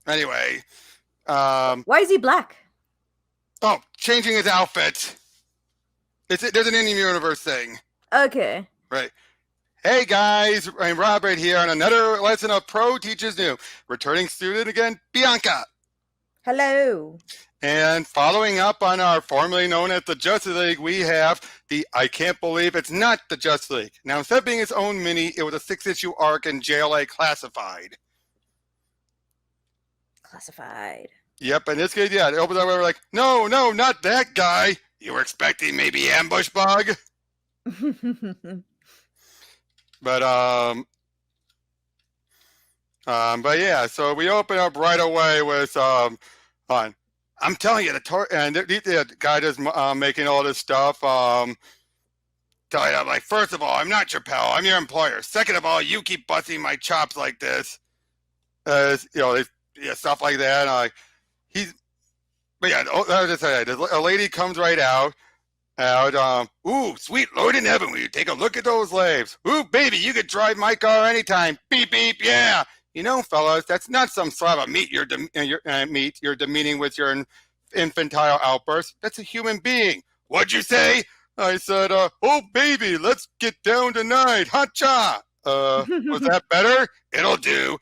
Anyway, Why is he black? oh, changing his outfit. There's an in-universe thing. Okay. Right. Hey guys, I'm Robert here on another lesson of Pro Teachers New. Returning student again, Bianca. Hello. And following up on our formerly known as the Justice League, we have the I Can't Believe It's Not the Justice League. Now, instead of being its own mini, it was a 6-issue arc in JLA Classified. Classified. Yep, in this case, yeah, it opens up and we're like, no, not that guy. You were expecting maybe Ambush Bug? But yeah, so we open up right away with I'm telling you, the guy that's making all this stuff. Tell you, I'm like, first of all, I'm not your pal. I'm your employer. Second of all, you keep busting my chops like this, stuff like that. But yeah, I was just saying, a lady comes right out. Ooh, sweet Lord in heaven, will you take a look at those legs? Ooh, baby, you could drive my car anytime. Beep, beep, yeah. You know, fellas, that's not some slab of meat you're demeaning with your infantile outburst. That's a human being. What'd you say? I said, oh, baby, let's get down tonight. Ha-cha. Was that better? It'll do.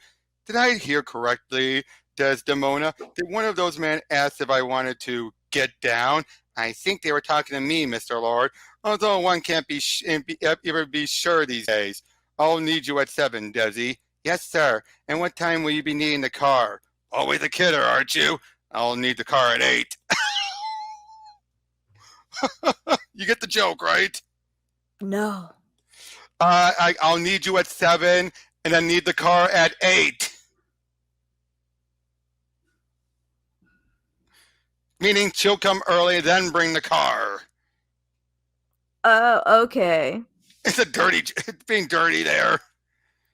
Did I hear correctly, Desdemona? Did one of those men ask if I wanted to get down? I think they were talking to me, Mr. Lord, although one can't ever be sure these days. I'll need you at 7, Desi. Yes, sir. And what time will you be needing the car? Always a kidder, aren't you? I'll need the car at 8. You get the joke, right? No. I'll need you at 7 and then need the car at 8. Meaning she'll come early, then bring the car. Okay. It's being dirty there.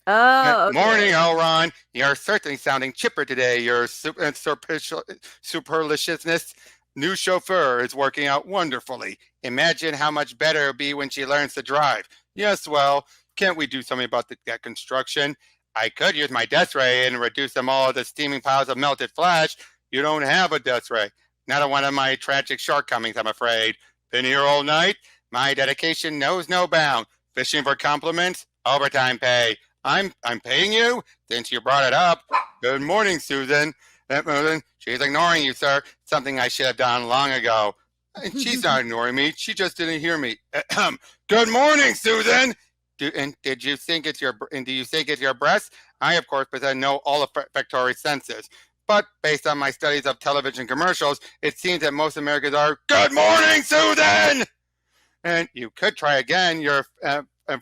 Oh, okay. Morning, Elron. You're certainly sounding chipper today. Your superliciousness. New chauffeur is working out wonderfully. Imagine how much better it'll be when she learns to drive. Yes, well, can't we do something about that construction? I could use my death ray and reduce them all to steaming piles of melted flesh. You don't have a death ray. Not one of my tragic shortcomings, I'm afraid. Been here all night. My dedication knows no bound. Fishing for compliments, overtime pay. I'm paying you since you brought it up. Good morning, Susan. She's ignoring you, sir. Something I should have done long ago. She's not ignoring me. She just didn't hear me. Good morning, Susan. Do you think it's your breast? I, of course, possess no olfactory senses. But based on my studies of television commercials, it seems that most Americans are, good morning, Susan! And you could try again, your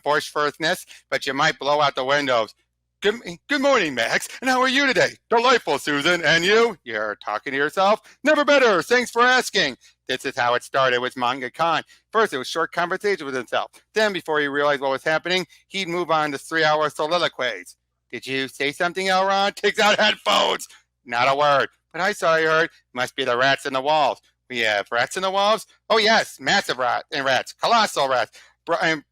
boisterousness, but you might blow out the windows. Good morning, Max. And how are you today? Delightful, Susan. And you? You're talking to yourself? Never better. Thanks for asking. This is how it started with Manga Khan. First, it was short conversation with himself. Then, before he realized what was happening, he'd move on to 3-hour soliloquies. Did you say something, Elron? Takes out headphones. Not a word. But I saw you heard. Must be the rats in the walls. We have rats in the walls? Oh, yes. Massive rats. Colossal rats. Broad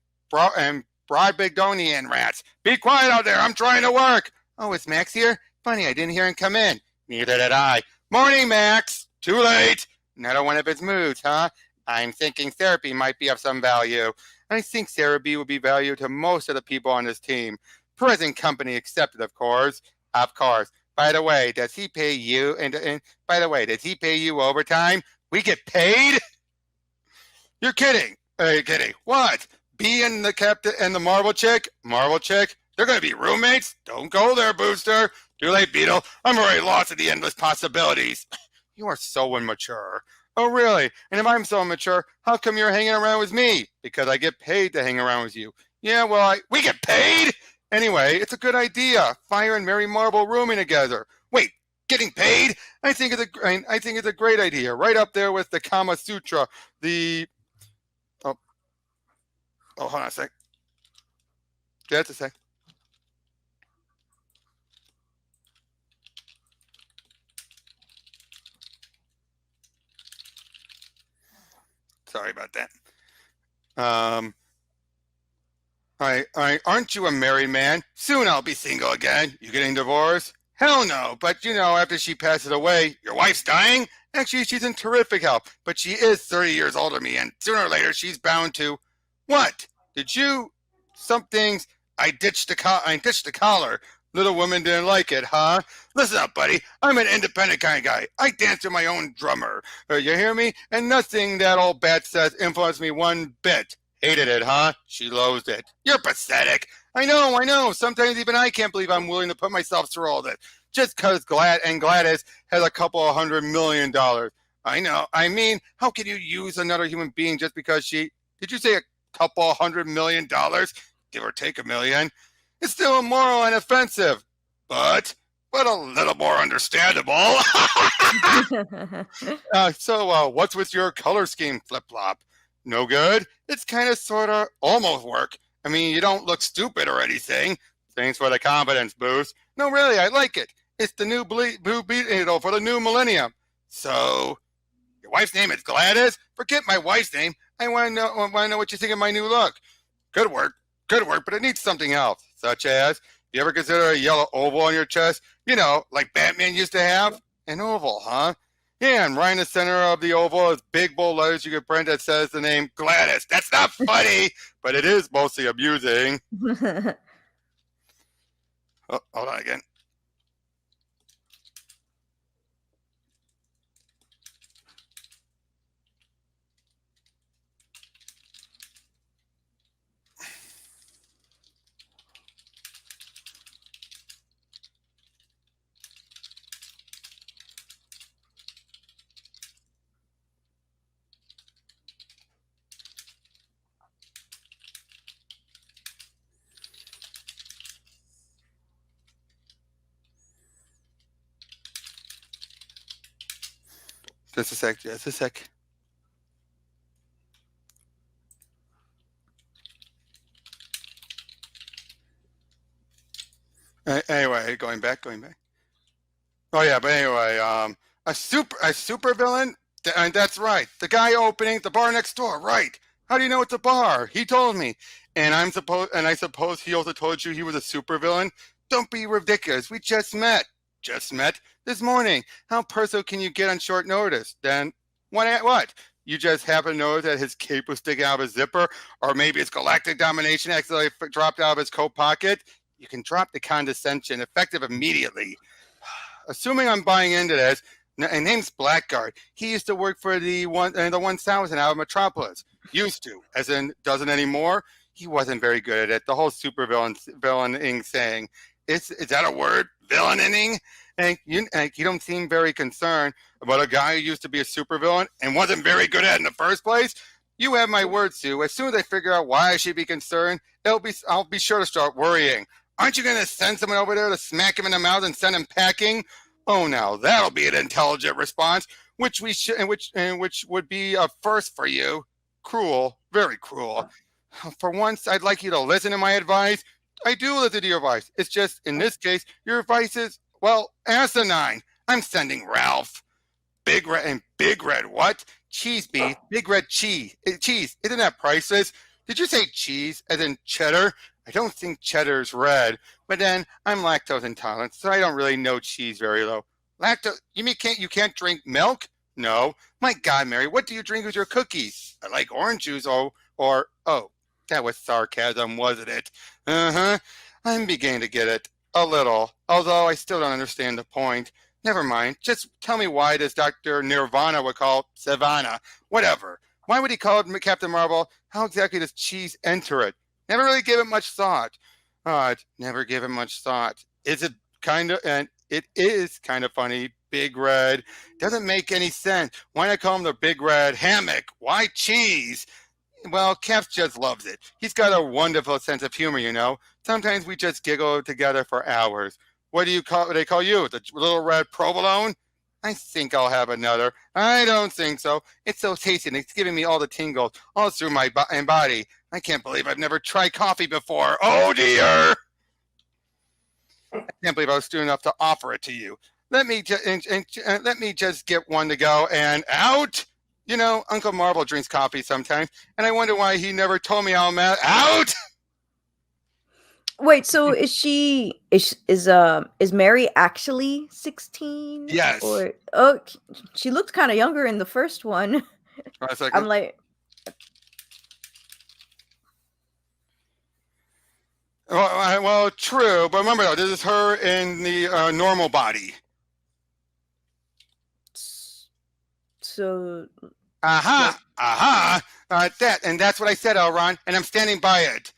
Bigdonian rats. Be quiet out there. I'm trying to work. Oh, is Max here? Funny, I didn't hear him come in. Neither did I. Morning, Max. Too late. Another one of his moods, huh? I'm thinking therapy might be of some value. I think therapy would be value to most of the people on this team. Present company accepted, of course. Of course. By the way, does he pay you? And by the way, does he pay you overtime? We get paid? You're kidding. Are you kidding? What? B and the captain and the Marvel chick? Marvel chick? They're going to be roommates? Don't go there, Booster. Too late, Beetle. I'm already lost in the endless possibilities. You are so immature. Oh, really? And if I'm so immature, how come you're hanging around with me? Because I get paid to hang around with you. Yeah, well, we get paid? Anyway, it's a good idea. Fire and Mary Marvel rooming together. Wait, getting paid? I think it's a great idea. Right up there with the Kama Sutra, Oh, hold on a sec. Just a sec. Sorry about that. Aren't you a married man? Soon I'll be single again. You getting divorced? Hell no. But after she passes away, your wife's dying? Actually, she's in terrific health, but she is 30 years older than me, and sooner or later she's bound to. What? Did you? Some things. I ditched the collar. Little woman didn't like it, huh? Listen up, buddy. I'm an independent kind of guy. I dance with my own drummer. You hear me? And nothing that old bat says influenced me one bit. Hated it, huh? She loathed it. You're pathetic. I know. Sometimes even I can't believe I'm willing to put myself through all this. Just because Gladys has a couple of $100 million. I know. I mean, how can you use another human being just because she... Did you say a couple of $100 million? Give or take $1 million? It's still immoral and offensive. But a little more understandable. So what's with your color scheme, Flip-Flop? No good? It's kind of, sort of, almost work. I mean, you don't look stupid or anything. Thanks for the confidence boost. No, really, I like it. It's the new blue Beetle for the new millennium. So, your wife's name is Gladys? Forget my wife's name. I want to know what you think of my new look. Good work, but it needs something else. Such as, you ever consider a yellow oval on your chest? Like Batman used to have? An oval, huh? Yeah, and right in the center of the oval is big bold letters you can print that says the name Gladys. That's not funny, but it is mostly amusing. Oh, hold on again. Just a sec. Anyway, going back. Oh yeah, but anyway, a super villain. And that's right. The guy opening the bar next door. Right. How do you know it's a bar? He told me. And I suppose he also told you he was a super villain. Don't be ridiculous. We just met. Just met this morning. How personal can you get on short notice? Then what? You just happen to know that his cape was sticking out of his zipper, or maybe his galactic domination accidentally dropped out of his coat pocket. You can drop the condescension, effective immediately. Assuming I'm buying into this, and name's Blackguard. He used to work for the 1000 out of Metropolis. Used to, as in doesn't anymore. He wasn't very good at it. The whole super villaining saying. Is that a word? Villaining? And you don't seem very concerned about a guy who used to be a supervillain and wasn't very good at it in the first place. You have my word, Sue. As soon as I figure out why I should be concerned, I'll be sure to start worrying. Aren't you going to send someone over there to smack him in the mouth and send him packing? Oh, now that'll be an intelligent response, which would be a first for you. Cruel, very cruel. For once, I'd like you to listen to my advice. I do listen to your advice. It's just, in this case, your advice is, well, asinine. I'm sending Ralph. Big red what? Cheese beef, big red cheese. Cheese, isn't that priceless? Did you say cheese, as in cheddar? I don't think cheddar's red, but then I'm lactose intolerant, so I don't really know cheese very low. Lactose? You mean you can't drink milk? No. My God, Mary, what do you drink with your cookies? I like orange juice oh, that was sarcasm, wasn't it? Uh-huh. I'm beginning to get it. A little. Although I still don't understand the point. Never mind. Just tell me why does Dr. Nirvana would call Savannah? Whatever. Why would he call it Captain Marvel? How exactly does cheese enter it? Never really gave it much thought. Never give it much thought. It is kind of funny. Big Red. Doesn't make any sense. Why not call him the Big Red Hammock? Why cheese? Well, Cap just loves it. He's got a wonderful sense of humor, you know. Sometimes we just giggle together for hours. What do they call you? The little red provolone? I think I'll have another. I don't think so. It's so tasty and it's giving me all the tingles all through my body. I can't believe I've never tried coffee before. Oh dear! I can't believe I was stupid enough to offer it to you. Let me just get one to go and out. You know, Uncle Marvel drinks coffee sometimes, and I wonder why he never told me how I'm out. Wait, so is Mary actually 16? Yes. Or she looked kind of younger in the first one. Hold on a I'm second. like, Well, true, but remember though, this is her in the normal body. so Aha, like, aha. That's what I said, Elron, and I'm standing by it.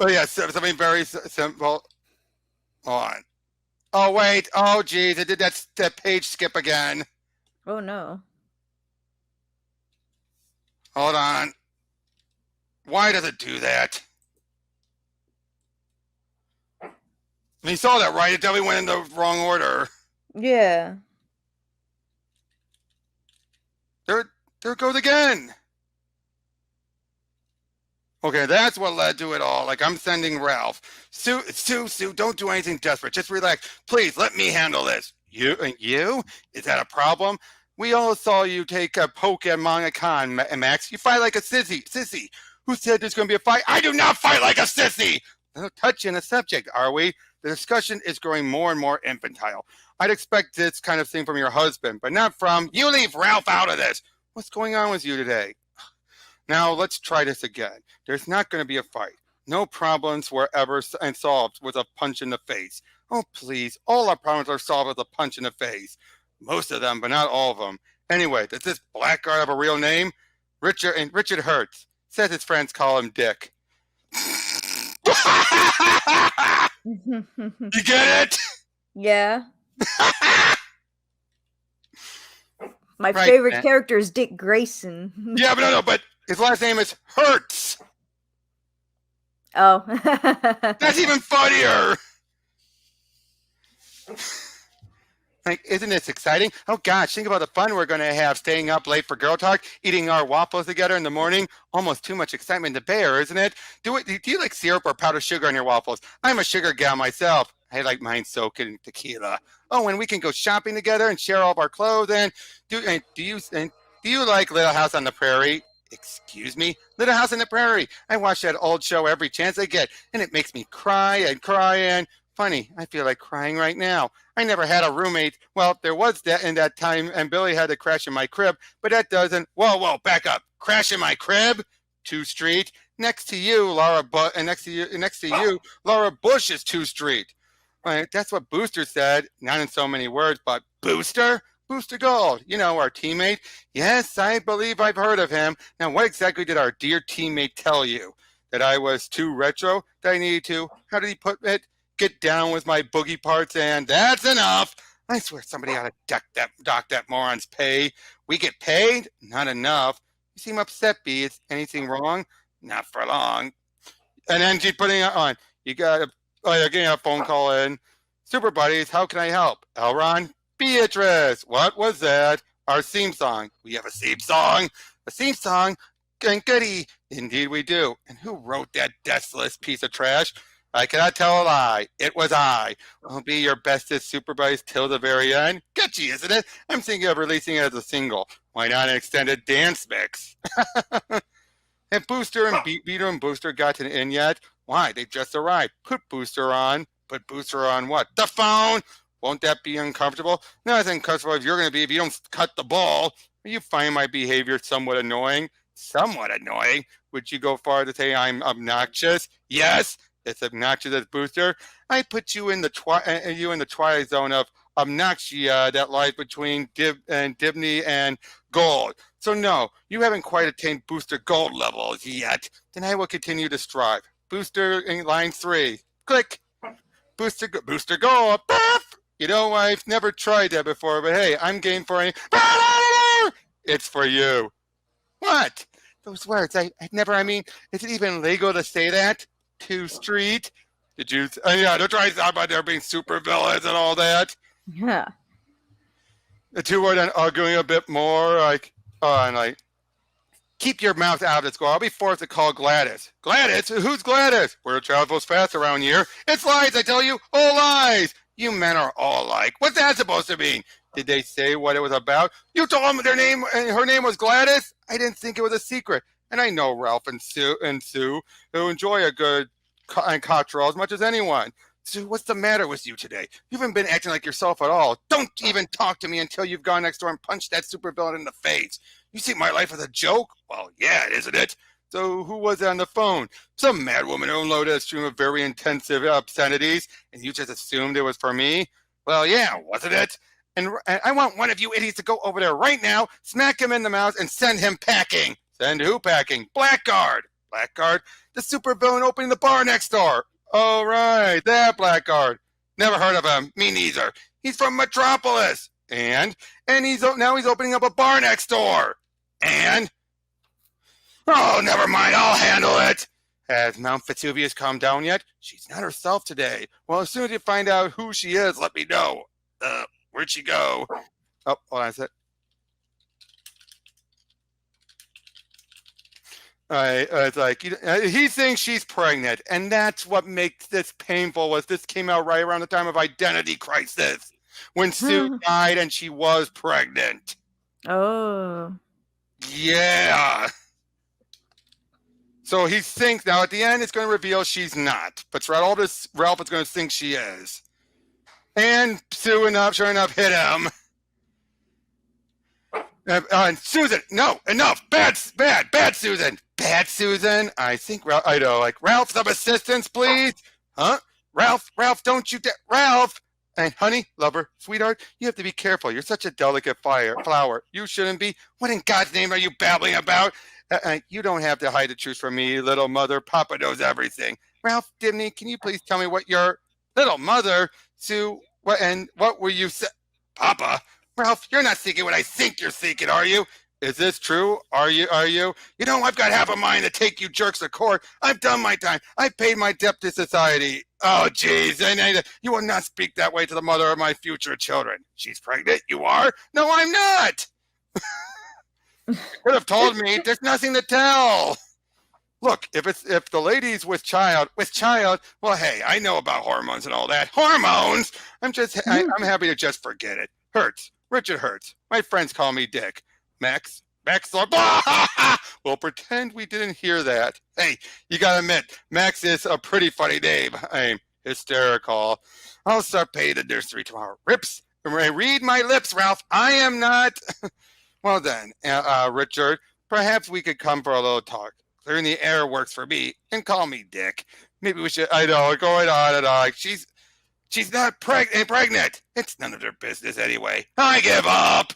Oh yeah, something very simple. Hold on. Oh wait. Oh geez, I did that page skip again. oh no. Hold on. Why does it do that? You saw that, right? It definitely went in the wrong order. Yeah. There it goes again. Okay, that's what led to it all. Like, I'm sending Ralph. Sue, don't do anything desperate. Just relax. Please, let me handle this. You? Is that a problem? We all saw you take a poke at Manga Khan, Max. You fight like a sissy. Who said there's going to be a fight? I do not fight like a sissy! No touching the subject, are we? The discussion is growing more and more infantile. I'd expect this kind of thing from your husband, but not from, you leave Ralph out of this. What's going on with you today? Now, let's try this again. There's not going to be a fight. No problems were ever solved with a punch in the face. Oh, please. All our problems are solved with a punch in the face. Most of them, but not all of them. Anyway, does this Blackguard have a real name? Richard Hertz. Says his friends call him Dick. You get it? Yeah. My favorite character is Dick Grayson. Yeah, but his last name is Hertz. Oh. That's even funnier. Like, isn't this exciting? Oh gosh, think about the fun we're going to have staying up late for girl talk, eating our waffles together in the morning. Almost too much excitement to bear, isn't it? Do you like syrup or powdered sugar on your waffles? I'm a sugar gal myself. I like mine soaked in tequila. Oh, and we can go shopping together and share all of our clothes. And do you like Little House on the Prairie? Excuse me? Little House on the Prairie. I watch that old show every chance I get, and it makes me cry and funny. I feel like crying right now. I never had a roommate. Well, there was that in that time, and Billy had to crash in my crib, but that doesn't. Whoa, back up. Crash in my crib? 2 Street. Next to you, next to you, Laura Bush is 2 Street. Right, that's what Booster said. Not in so many words, but Booster? Booster Gold, our teammate. Yes, I believe I've heard of him. Now, what exactly did our dear teammate tell you? That I was too retro? That I needed to, how did he put it? Get down with my boogie parts, and that's enough. I swear somebody ought to dock that moron's pay. We get paid? Not enough. You seem upset, B. Is anything wrong? Not for long. And then she's putting it on. You're getting a phone call in. Super Buddies, how can I help? Elron? Beatrice, what was that? Our theme song. We have a theme song? A theme song? And goody. Indeed we do. And who wrote that deathless piece of trash? I cannot tell a lie. It was I. I'll be your bestest Super Buddies till the very end. Catchy, isn't it? I'm thinking of releasing it as a single. Why not an extended dance mix? Have Booster and Beetle and Booster gotten in yet? Why? They just arrived. Put Booster on. Put Booster on what? The phone! Won't that be uncomfortable? Not as uncomfortable if you're going to be if you don't cut the ball. You find my behavior somewhat annoying? Somewhat annoying? Would you go far to say I'm obnoxious? Yes, it's obnoxious as Booster. I put you in the twilight zone of obnoxia that lies between Dibney and Gold. So no, you haven't quite attained Booster Gold levels yet. Then I will continue to strive. Booster in line 3. Click. Booster Gold. I've never tried that before, but hey, I'm game for any. It's for you. What? Those words, is it even legal to say that? 2 Street? Did you? They're trying to talk about there being super villains and all that. Yeah. The two are then arguing a bit more, keep your mouth out of this, I'll be forced to call Gladys. Gladys? Who's Gladys? Word travels fast around here. It's lies, I tell you, all lies. You men are all alike. What's that supposed to mean? Did they say what it was about? You told them her name was Gladys? I didn't think it was a secret. And I know Ralph and Sue who enjoy a good and Cottrell as much as anyone. Sue, what's the matter with you today? You haven't been acting like yourself at all. Don't even talk to me until you've gone next door and punched that supervillain in the face. You see my life as a joke? Well, yeah, isn't it? So who was on the phone? Some mad woman who unloaded a stream of very intensive obscenities, and you just assumed it was for me? Well, yeah, wasn't it? And I want one of you idiots to go over there right now, smack him in the mouth, and send him packing. Send who packing? Blackguard. Blackguard? The supervillain opening the bar next door. Oh, right, that Blackguard. Never heard of him. Me neither. He's from Metropolis. And now he's opening up a bar next door. And? Oh, never mind. I'll handle it. Has Mount Vesuvius calmed down yet? She's not herself today. Well, as soon as you find out who she is, let me know. Where'd she go? Oh, hold on a sec. It's like he thinks she's pregnant, and that's what makes this painful. Was this came out right around the time of Identity Crisis, when Sue died and she was pregnant. Oh, yeah. So he thinks now at the end it's going to reveal she's not, but throughout all this, Ralph is going to think she is. And sure enough, hit him. And Susan, no, enough. Bad, Susan. Bad, Susan. I think I know, like, Ralph, some assistance, please. Huh? Ralph, don't you Ralph. And honey, lover, sweetheart, you have to be careful. You're such a delicate flower. You shouldn't be. What in God's name are you babbling about? You don't have to hide the truth from me, little mother. Papa knows everything. Ralph, Dimney, can you please tell me what your little mother, Sue, what were you Papa? Ralph, you're not thinking what I think you're thinking, are you? Is this true? Are you? You know, I've got half a mind to take you jerks to court. I've done my time. I paid my debt to society. Oh, jeez. And you will not speak that way to the mother of my future children. She's pregnant? You are? No, I'm not. You could have told me. There's nothing to tell. Look, if the lady's with child, well, hey, I know about hormones and all that. Hormones? I'm happy to just forget it. Hertz. Richard Hertz. My friends call me Dick. Max, we'll pretend we didn't hear that. Hey, you gotta admit, Max is a pretty funny name. I'm hysterical. I'll start paying the nursery tomorrow. Rips, read my lips, Ralph. I am not. Well then, Richard, perhaps we could come for a little talk. Clearing the air works for me, and call me Dick. Maybe we should. I know, going on and on. She's not pregnant. It's none of their business anyway. I give up.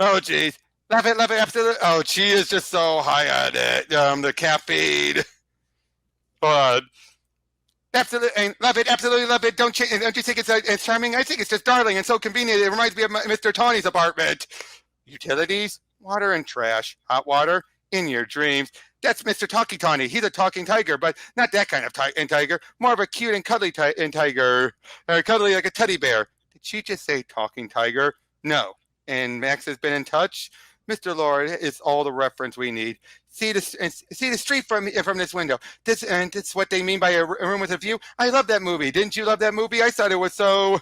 Oh, jeez. Love it, absolutely. Oh, she is just so high on it. The caffeine. But absolutely, love it, absolutely love it. Don't you think it's charming? I think it's just darling and so convenient. It reminds me of Mr. Tawny's apartment. Utilities, water and trash, hot water in your dreams. That's Mr. Talkie Tawny. He's a talking tiger, but not that kind of tiger. More of a cute and cuddly tiger. Cuddly like a teddy bear. Did she just say talking tiger? No. And Max has been in touch. Mr. Lord is all the reference we need. See the street from this window. This is what they mean by a room with a view. I love that movie. Didn't you love that movie? I thought it was so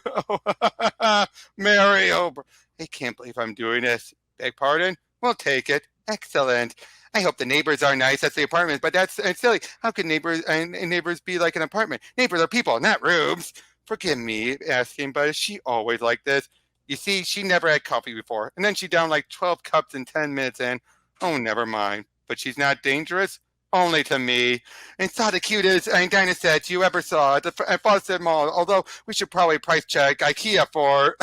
Mario. I can't believe I'm doing this. Beg pardon? We'll take it. Excellent. I hope the neighbors are nice. That's the apartment, but that's silly. How can neighbors be like an apartment? Neighbors are people, not rooms. Forgive me asking, but is she always like this? You see, she never had coffee before, and then she downed like 12 cups in 10 minutes, and oh, never mind. But she's not dangerous? Only to me. And saw the cutest Dinah set you ever saw at Fawcett Mall, although we should probably price check IKEA for...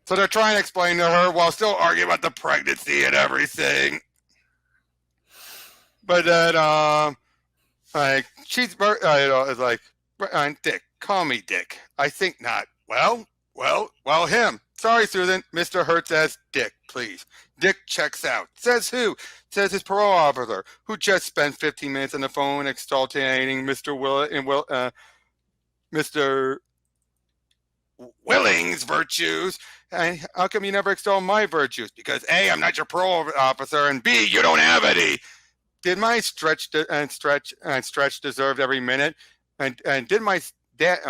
So they're trying to explain to her while still arguing about the pregnancy and everything. But then, like, it's like, Dick, call me Dick. I think not. Well, him. Sorry, Susan. Mr. Hertz says Dick, please. Dick checks out. Says who? Says his parole officer, who just spent 15 minutes on the phone extolling Mr. Willing's virtues. And how come you never extol my virtues? Because A, I'm not your parole officer, and B, you don't have any. Did my stretch deserve every minute? And did my did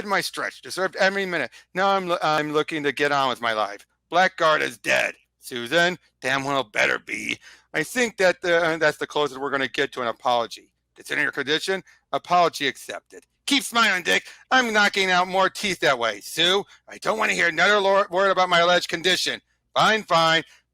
my stretch deserved every minute? Now I'm looking to get on with my life. Blackguard is dead. Susan, damn well better be. I think that's the closest we're going to get to an apology. Considering your condition, apology accepted. Keep smiling, Dick. I'm knocking out more teeth that way. Sue, I don't want to hear another word about my alleged condition. Fine,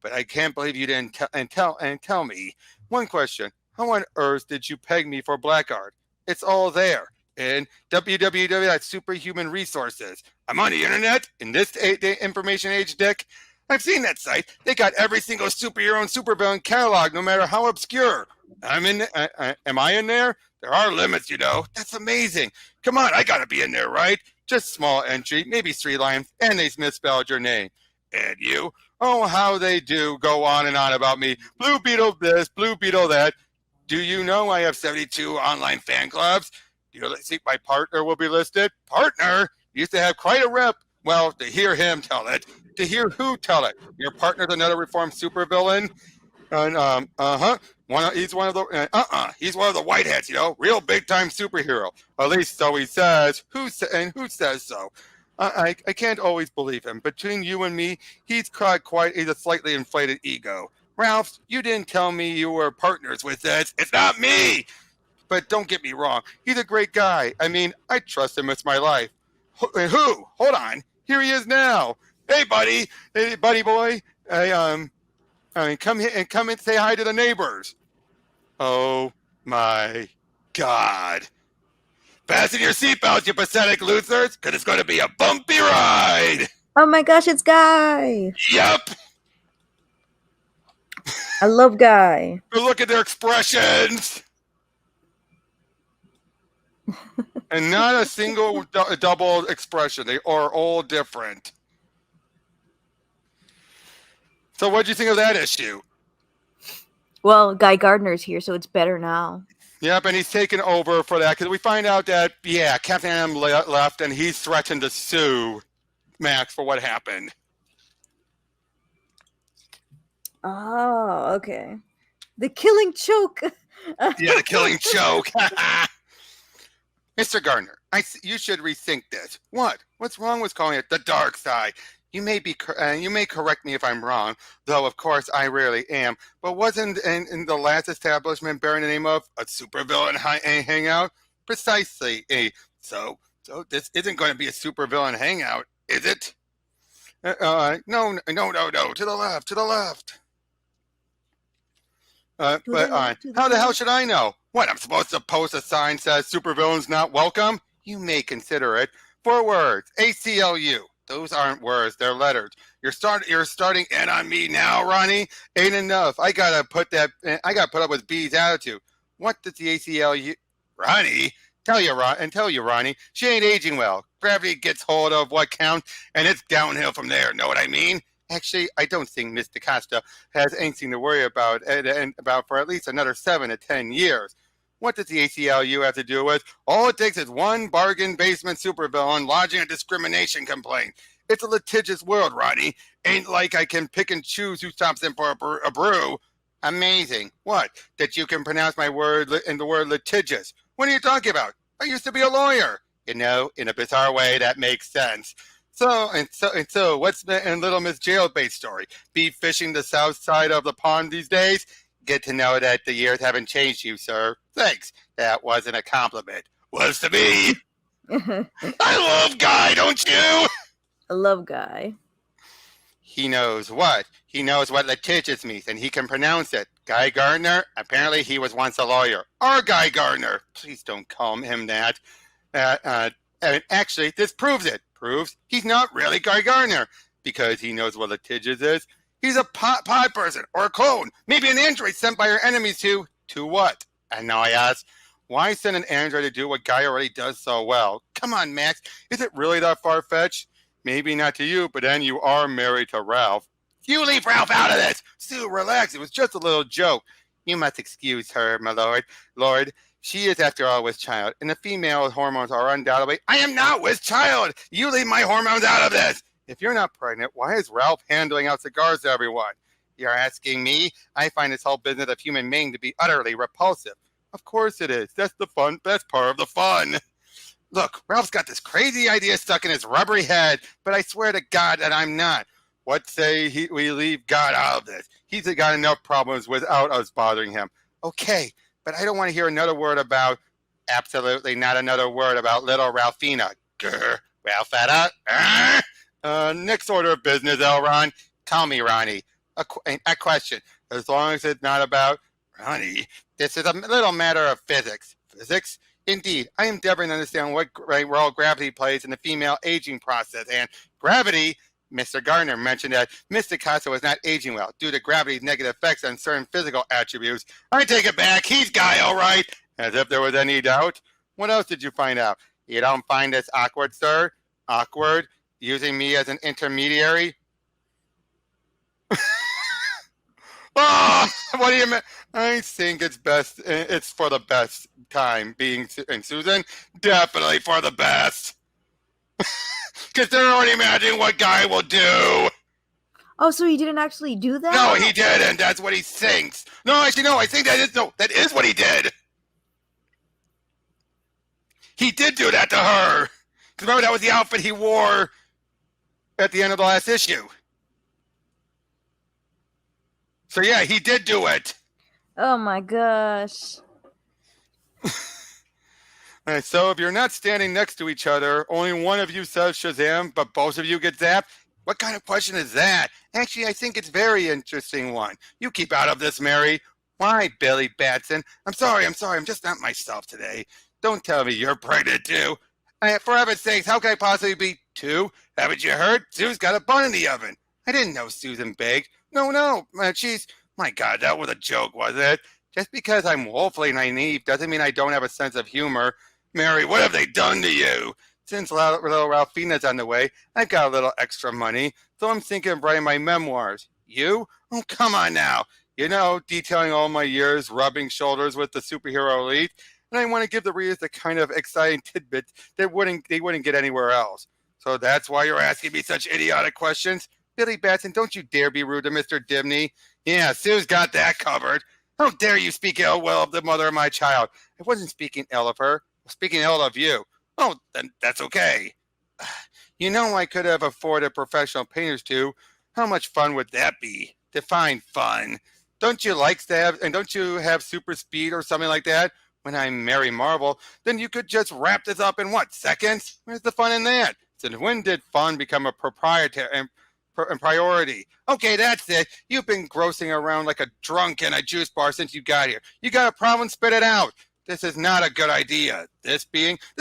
but I can't believe you didn't tell me. One question: how on earth did you peg me for Blackguard? It's all there in www.superhumanresources. I'm on the internet in this information age, Dick. I've seen that site. They got every single superhero and supervillain catalog, no matter how obscure. I'm in. Am I in there? There are limits, you know. That's amazing. Come on, I gotta be in there, right? Just small entry, maybe 3 lines, and they misspelled your name. And you? Oh, how they do go on and on about me. Blue Beetle this, Blue Beetle that. Do you know I have 72 online fan clubs? Do you think my partner will be listed? Partner? You used to have quite a rep. Well, to hear him tell it. To hear who tell it? Your partner's another reformed supervillain? And he's one of the whiteheads, you know, real big time superhero. At least so he says. Who says so? I can't always believe him. Between you and me, he's a slightly inflated ego. Ralph, you didn't tell me you were partners with this. It's not me. But don't get me wrong. He's a great guy. I mean, I trust him with my life. Who? Hold on. Here he is now. Hey, buddy. Hey, buddy boy. Come here and come and say hi to the neighbors. Oh my God. Fasten your seatbelts, you pathetic losers, because it's going to be a bumpy ride. Oh my gosh, it's Guy. Yep. I love Guy. Look at their expressions. And not a single double expression. They are all different. So what do you think of that issue? Well, Guy Gardner's here, so it's better now. Yep, and he's taken over for that because we find out that, Captain M left and he's threatened to sue Max for what happened. Oh, okay. The killing choke. Yeah, the killing choke. Mr. Gardner, you should rethink this. What? What's wrong with calling it the dark side? You may correct me if I'm wrong, though of course I rarely am. But wasn't in the last establishment bearing the name of a supervillain hangout? Precisely. So this isn't going to be a supervillain hangout, is it? No. To the left. How the hell should I know? What, I'm supposed to post a sign that says supervillains not welcome? You may consider it. 4 words. ACLU. Those aren't words, they're letters. You're starting in on me now, Ronnie. Ain't enough. I gotta put up with B's attitude. What does the ACLU Ronnie? Tell you, Ronnie, she ain't aging well. Gravity gets hold of what counts, and it's downhill from there. Know what I mean? Actually, I don't think Miss DaCosta has anything to worry about for at least another 7 to 10 years. What does the ACLU have to do with? All it takes is one bargain basement supervillain lodging a discrimination complaint. It's a litigious world, Ronnie. Ain't like I can pick and choose who stops in for a brew. Amazing. What? That you can pronounce my word in the word litigious. What are you talking about? I used to be a lawyer. You know, in a bizarre way, that makes sense. So, what's the Little Miss Jailbait story? Be fishing the south side of the pond these days? Get to know that the years haven't changed you, sir. Thanks. That wasn't a compliment. Was to me. I love Guy, don't you? I love Guy. He knows what? He knows what litigious means, and he can pronounce it. Guy Gardner? Apparently he was once a lawyer. Our Guy Gardner. Please don't call him that. Actually, this proves it. Proves he's not really Guy Gardner, because he knows what litigious is. He's a pod person, or a clone, maybe an android sent by our enemies to what? And now I ask, why send an android to do what Guy already does so well? Come on, Max, is it really that far-fetched? Maybe not to you, but then you are married to Ralph. You leave Ralph out of this! Sue, relax, it was just a little joke. You must excuse her, my lord. Lord, she is, after all, with child, and the female hormones are undoubtedly... I am not with child! You leave my hormones out of this! If you're not pregnant, why is Ralph handing out cigars to everyone? You're asking me? I find this whole business of human mating to be utterly repulsive. Of course it is. That's the fun. That's part of the fun. Look, Ralph's got this crazy idea stuck in his rubbery head, but I swear to God that I'm not. What say we leave God out of this? He's got enough problems without us bothering him. Okay, but I don't want to hear another word about, absolutely not another word about little Ralphina. Grr, Ralphetta. Next order of business, Elron. Tell me, Ronnie. A question. As long as it's not about Ronnie, this is a little matter of physics. Physics? Indeed, I am endeavoring to understand what role gravity plays in the female aging process. And gravity, Mr. Gardner mentioned that Miss Picasso was not aging well due to gravity's negative effects on certain physical attributes. I take it back. He's Guy, all right. As if there was any doubt. What else did you find out? You don't find this awkward, sir? Awkward? Using me as an intermediary? Oh, what do you mean? I think it's best. It's for the best time being. And Susan, definitely for the best. Because they're already imagining what Guy will do. Oh, so he didn't actually do that? No, he didn't. That's what he thinks. No, actually, no. I think that is what he did. He did do that to her. Because remember, that was the outfit he wore at the end of the last issue. So yeah, he did do it. Oh my gosh. Right, so if you're not standing next to each other, only one of you says Shazam, but both of you get zapped, what kind of question is that? Actually, I think it's a very interesting one. You keep out of this, Mary. Why, Billy Batson? I'm sorry, I'm just not myself today. Don't tell me you're pregnant too. For heaven's sakes, how can I possibly be two? Haven't you heard? Sue's got a bun in the oven. I didn't know Susan baked. No, she's... My God, that was a joke, wasn't it? Just because I'm woefully naive doesn't mean I don't have a sense of humor. Mary, what have they done to you? Since little Ralphina's on the way, I've got a little extra money, so I'm thinking of writing my memoirs. You? Oh, come on now. You know, detailing all my years, rubbing shoulders with the superhero elite, and I want to give the readers the kind of exciting tidbits that they wouldn't get anywhere else. So that's why you're asking me such idiotic questions? Billy Batson, don't you dare be rude to Mr. Dibney. Yeah, Sue's got that covered. How dare you speak ill will of the mother of my child? I wasn't speaking ill of her. I was speaking ill of you. Oh, then that's okay. You know, I could have afforded professional painters too. How much fun would that be? Define fun. Don't you like to have, and don't you have super speed or something like that? When I'm Mary Marvel, then you could just wrap this up in what, seconds? Where's the fun in that? Since when did fun become a proprietary and priority? Okay, that's it. You've been grossing around like a drunk in a juice bar since you got here. You got a problem? Spit it out. This is not a good idea. This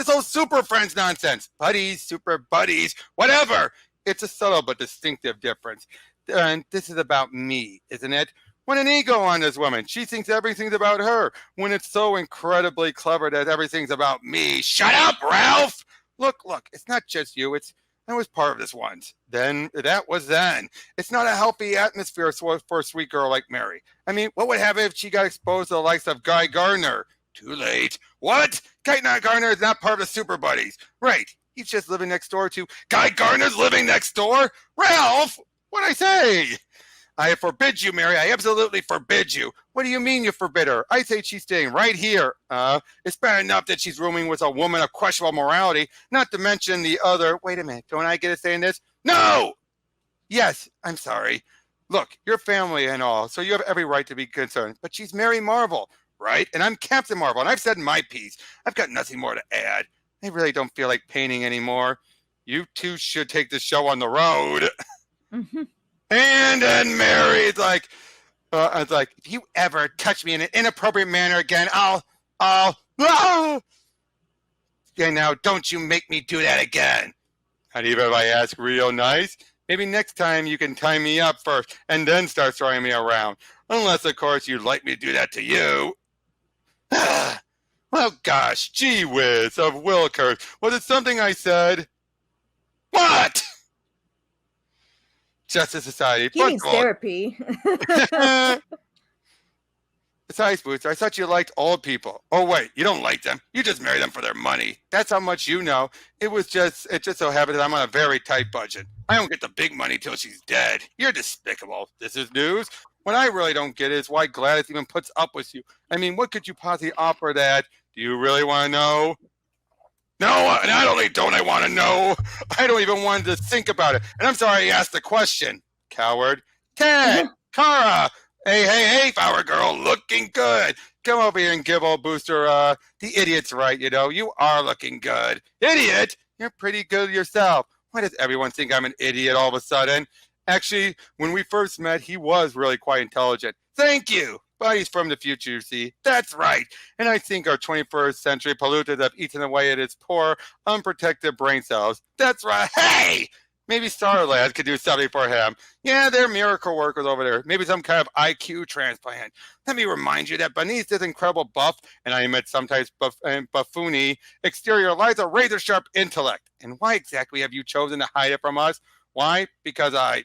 whole Super Friends nonsense. Buddies, Super Buddies, whatever. It's a subtle but distinctive difference. And this is about me, isn't it? What an ego on this woman. She thinks everything's about her when it's so incredibly clever that everything's about me. Shut up, Ralph! Look, it's not just you. I was part of this once. Then, that was then. It's not a healthy atmosphere for a sweet girl like Mary. I mean, what would happen if she got exposed to the likes of Guy Gardner? Too late. What? Guy Gardner is not part of the Super Buddies. Right. He's just living next door to... Guy Gardner's living next door? Ralph! What'd I say? I forbid you, Mary. I absolutely forbid you. What do you mean you forbid her? I say she's staying right here. It's bad enough that she's rooming with a woman of questionable morality, not to mention the other... Wait a minute. Don't I get a say in this? No! Yes, I'm sorry. Look, you're family and all, so you have every right to be concerned. But she's Mary Marvel, right? And I'm Captain Marvel, and I've said my piece. I've got nothing more to add. I really don't feel like painting anymore. You two should take the show on the road. Mm-hmm. And then Mary's like, it's like, if you ever touch me in an inappropriate manner again, I'll, and now don't you make me do that again. And even if I ask real nice, maybe next time you can tie me up first and then start throwing me around. Unless, of course, you'd like me to do that to you. Well, gosh, gee whiz of Wilkers. Was it something I said? What? Justice Society. He needs therapy. Besides, Booster, I thought you liked old people. Oh, wait, you don't like them. You just marry them for their money. That's how much you know. It just so happens that I'm on a very tight budget. I don't get the big money till she's dead. You're despicable. This is news. What I really don't get is why Gladys even puts up with you. I mean, what could you possibly offer that? Do you really want to know? No, not only don't I want to know, I don't even want to think about it. And I'm sorry I asked the question. coward. Ted, Kara, hey, Flower Girl, looking good. Come over here and give old Booster the idiot's right, you are looking good. Idiot? You're pretty good yourself. Why does everyone think I'm an idiot all of a sudden? Actually, when we first met, he was really quite intelligent. Thank you. But he's from the future, you see. That's right. And I think our 21st century polluters have eaten away at his poor, unprotected brain cells. That's right. Hey! Maybe Starlad could do something for him. Yeah, they're miracle workers over there. Maybe some kind of IQ transplant. Let me remind you that beneath this incredible buff, and I admit sometimes buffoony exterior, lies a razor-sharp intellect. And why exactly have you chosen to hide it from us? Why? Because I,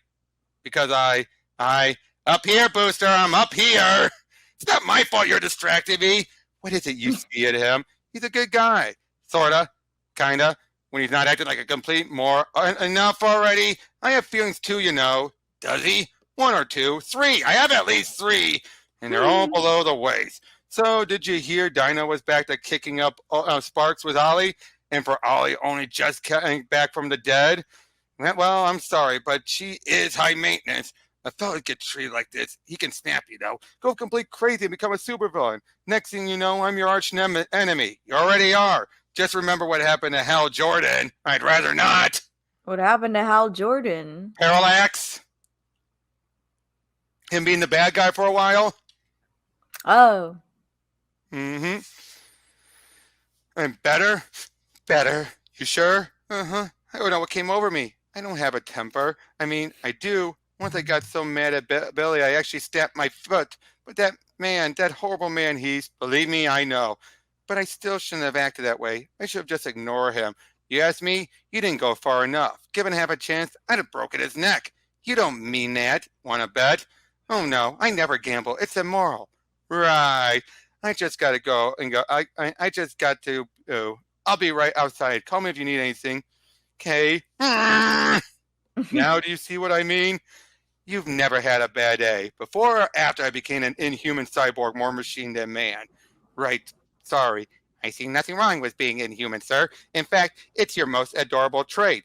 up here, Booster, I'm up here. It's not my fault you're distracting me. What is it you see at him? He's a good guy. Sorta. Kinda. When he's not acting like a complete enough already. I have feelings too, Does he? 1 or 2, 3. I have at least 3. And they're all below the waist. So did you hear Dinah was back to kicking up sparks with Ollie? And for Ollie only just coming back from the dead? Well, I'm sorry, but she is high maintenance. A fella gets treated like this, he can snap, Go complete crazy and become a supervillain. Next thing you know, I'm your arch enemy. You already are. Just remember what happened to Hal Jordan. I'd rather not. What happened to Hal Jordan? Parallax. Him being the bad guy for a while. Oh. Mm-hmm. And better. You sure? Uh-huh. I don't know what came over me. I don't have a temper. I mean, I do. Once I got so mad at Billy, I actually stamped my foot. But that man, that horrible man, believe me, I know. But I still shouldn't have acted that way. I should have just ignored him. You ask me, you didn't go far enough. Given half a chance, I'd have broken his neck. You don't mean that. Want to bet? Oh, no, I never gamble. It's immoral. Right. I just got to go and go. I just got to. Oh, I'll be right outside. Call me if you need anything. Okay. Now do you see what I mean? You've never had a bad day. Before or after I became an inhuman cyborg, more machine than man. Right. Sorry. I see nothing wrong with being inhuman, sir. In fact, it's your most adorable trait.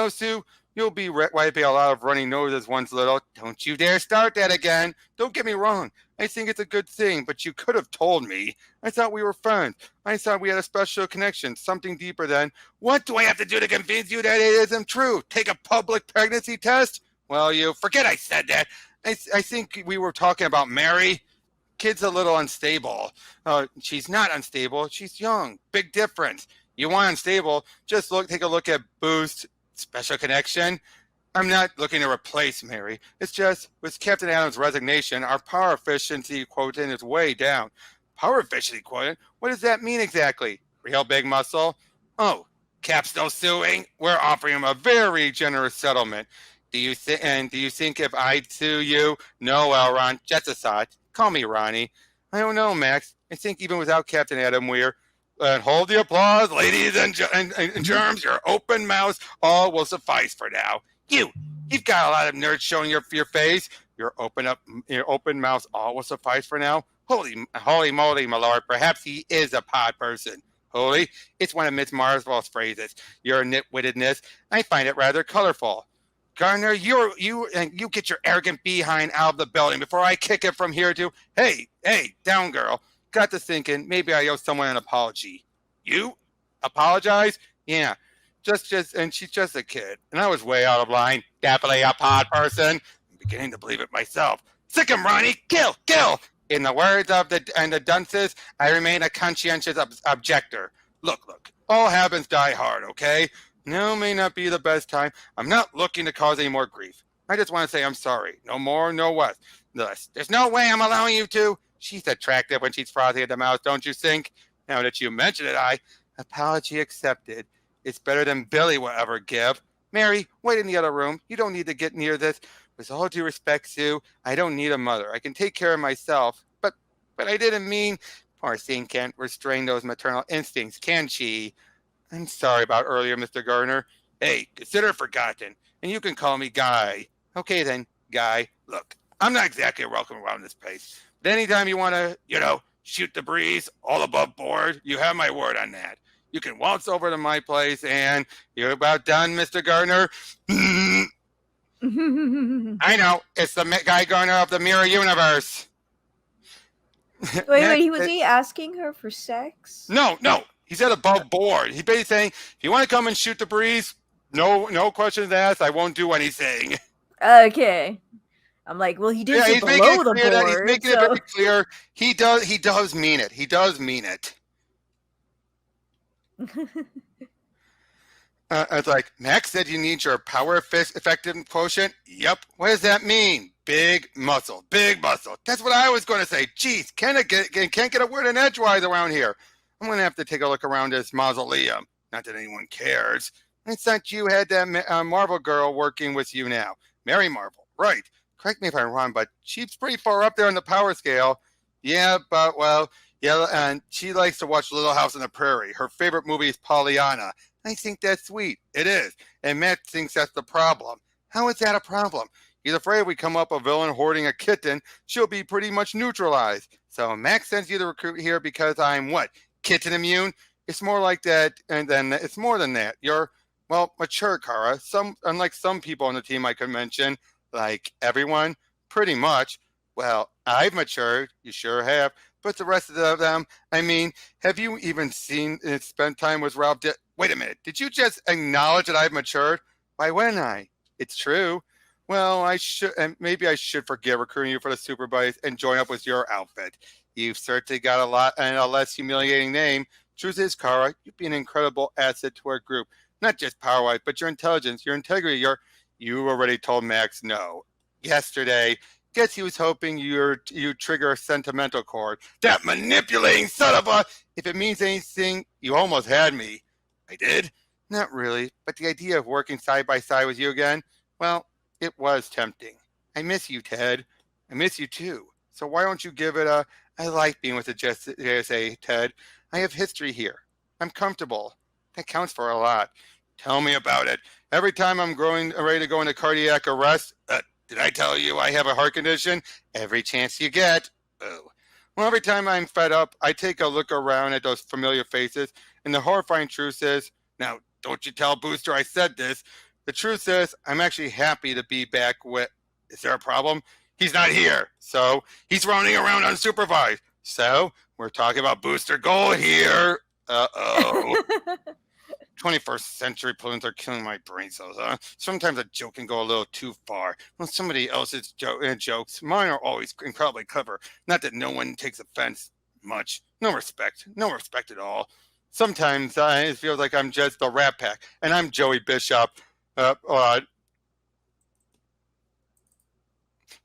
Sue, you'll be wiping a lot of running noses once little. Don't you dare start that again. Don't get me wrong. I think it's a good thing, but you could have told me. I thought we were friends. I thought we had a special connection, something deeper than, what do I have to do to convince you that it isn't true? Take a public pregnancy test? Well, you forget I said that. I think we were talking about Mary. Kid's a little unstable. She's not unstable. She's young. Big difference. You want unstable, just take a look at Boost special connection. I'm not looking to replace Mary. It's just, with Captain Adams' resignation, our power efficiency quotient is way down. Power efficiency quotient? What does that mean exactly? Real big muscle? Oh, Cap's still suing? We're offering him a very generous settlement. Do you think if I'd sue you? No, Elron, just a thought. Call me Ronnie. I don't know, Max. I think even without Captain Adam, we're... hold the applause, ladies and germs. Your open mouths all will suffice for now. You've got a lot of nerds showing your face. Your open mouths all will suffice for now. Holy moly, my lord. Perhaps he is a pod person. Holy, it's one of Miss Marsville's phrases. Your nitwittedness, I find it rather colorful. Gardner, you get your arrogant behind out of the building before I kick it from here to, hey, down girl. Got to thinking, maybe I owe someone an apology. You? Apologize? Yeah. And she's just a kid. And I was way out of line. Definitely a pod person. I'm beginning to believe it myself. Sick him, Ronnie. Kill. In the words of the dunces, I remain a conscientious objector. Look. All habits die hard, okay? Now may not be the best time. I'm not looking to cause any more grief. I just want to say I'm sorry. No more, no less. There's no way I'm allowing you to. She's attractive when she's frothy at the mouth, don't you think? Now that you mention it, apology accepted. It's better than Billy will ever give. Mary, wait in the other room. You don't need to get near this. With all due respect, Sue, I don't need a mother. I can take care of myself. But I didn't mean... Poor thing can't restrain those maternal instincts, can she? I'm sorry about earlier, Mr. Gardner. Hey, consider it forgotten. And you can call me Guy. Okay then, Guy. Look, I'm not exactly welcome around this place. But anytime you want to, shoot the breeze all above board, you have my word on that. You can waltz over to my place and you're about done, Mr. Gardner. I know. It's the Guy Gardner of the Mirror Universe. Wait, was he asking her for sex? No. He said above board. He basically saying, if you want to come and shoot the breeze, no questions asked. I won't do anything. Okay. I'm like, well, he did say below the board. He's making it very clear. He does mean it. He does mean it. It's like, Max said you need your power effective quotient. Yep. What does that mean? Big muscle. That's what I was going to say. Jeez, can't get a word in edgewise around here. I'm going to have to take a look around this mausoleum. Not that anyone cares. I thought you had that Marvel girl working with you now. Mary Marvel. Right. Correct me if I'm wrong, but she's pretty far up there on the power scale. Yeah, but, well, yeah, and she likes to watch Little House on the Prairie. Her favorite movie is Pollyanna. I think that's sweet. It is. And Matt thinks that's the problem. How is that a problem? He's afraid we come up a villain hoarding a kitten, she'll be pretty much neutralized. So Max sends you to recruit here because I'm what? Kitten immune? It's more like that, and then it's more than that. You're, well, mature, Kara. Unlike some people on the team I could mention, like everyone, pretty much. Well, I've matured. You sure have. But the rest of them, I mean, have you even spent time with Ralph? Wait a minute. Did you just acknowledge that I've matured? Why wouldn't I? It's true. Well, I should, and maybe I should forget recruiting you for the Super Buddies and join up with your outfit. You've certainly got a lot and a less humiliating name. Truth is, Kara, you'd be an incredible asset to our group. Not just power-wise, but your intelligence, your integrity, You already told Max no. Yesterday, guess he was hoping you'd trigger a sentimental chord. That manipulating son of a... If it means anything, you almost had me. I did? Not really, but the idea of working side by side with you again, well, it was tempting. I miss you, Ted. I miss you too. So why don't you give it a... I like being with the JSA, Ted. I have history here. I'm comfortable. That counts for a lot. Tell me about it. Every time I'm ready to go into cardiac arrest, did I tell you I have a heart condition? Every chance you get. Oh. Well, every time I'm fed up, I take a look around at those familiar faces, and the horrifying truth is, now, don't you tell Booster I said this. The truth is, I'm actually happy to be back with... Is there a problem? He's not here. So, he's running around unsupervised. So, we're talking about Booster Gold here. Uh-oh. 21st century pollutants are killing my brain cells. Sometimes a joke can go a little too far. When somebody else's jokes, mine are always incredibly clever. Not that no one takes offense much. No respect at all. Sometimes it feels like I'm just the Rat Pack, and I'm Joey Bishop.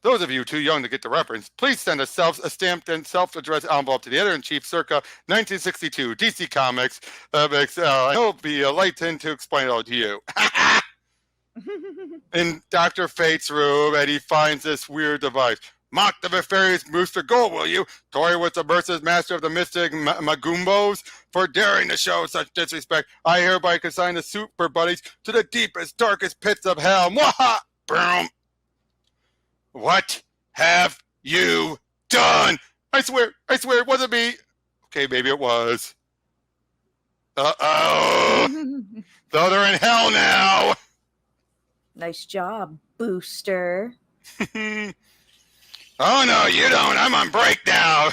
Those of you too young to get the reference, please send a stamped and self-addressed envelope to the editor-in-chief circa 1962 DC Comics. He'll be enlightened to explain it all to you. In Dr. Fate's room, and he finds this weird device. Mock the nefarious Booster Gold, will you? Toy with the merciless master of the mystic Magumbos for daring to show such disrespect. I hereby consign the Super Buddies to the deepest, darkest pits of hell. Mwaha! Boom! What have you done? I swear, it wasn't me. Okay, maybe it was. Uh-oh. So they're in hell now. Nice job, Booster. Oh, no, you don't. I'm on break now.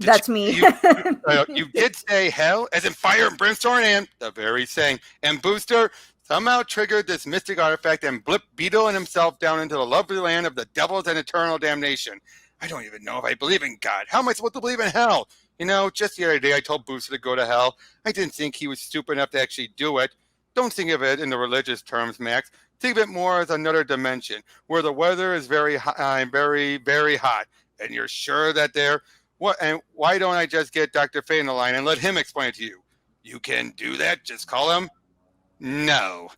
That's me. You did say hell, as in fire and brimstone, and the very same. And Booster somehow triggered this mystic artifact and blipped Beetle and himself down into the lovely land of the devils and eternal damnation. I don't even know if I believe in God. How am I supposed to believe in hell? You know, just the other day I told Booster to go to hell. I didn't think he was stupid enough to actually do it. Don't think of it in the religious terms, Max. Think of it more as another dimension where the weather is very hot, very, very hot. And you're sure that and why don't I just get Dr. Fate in the line and let him explain it to you? You can do that? Just call him? No.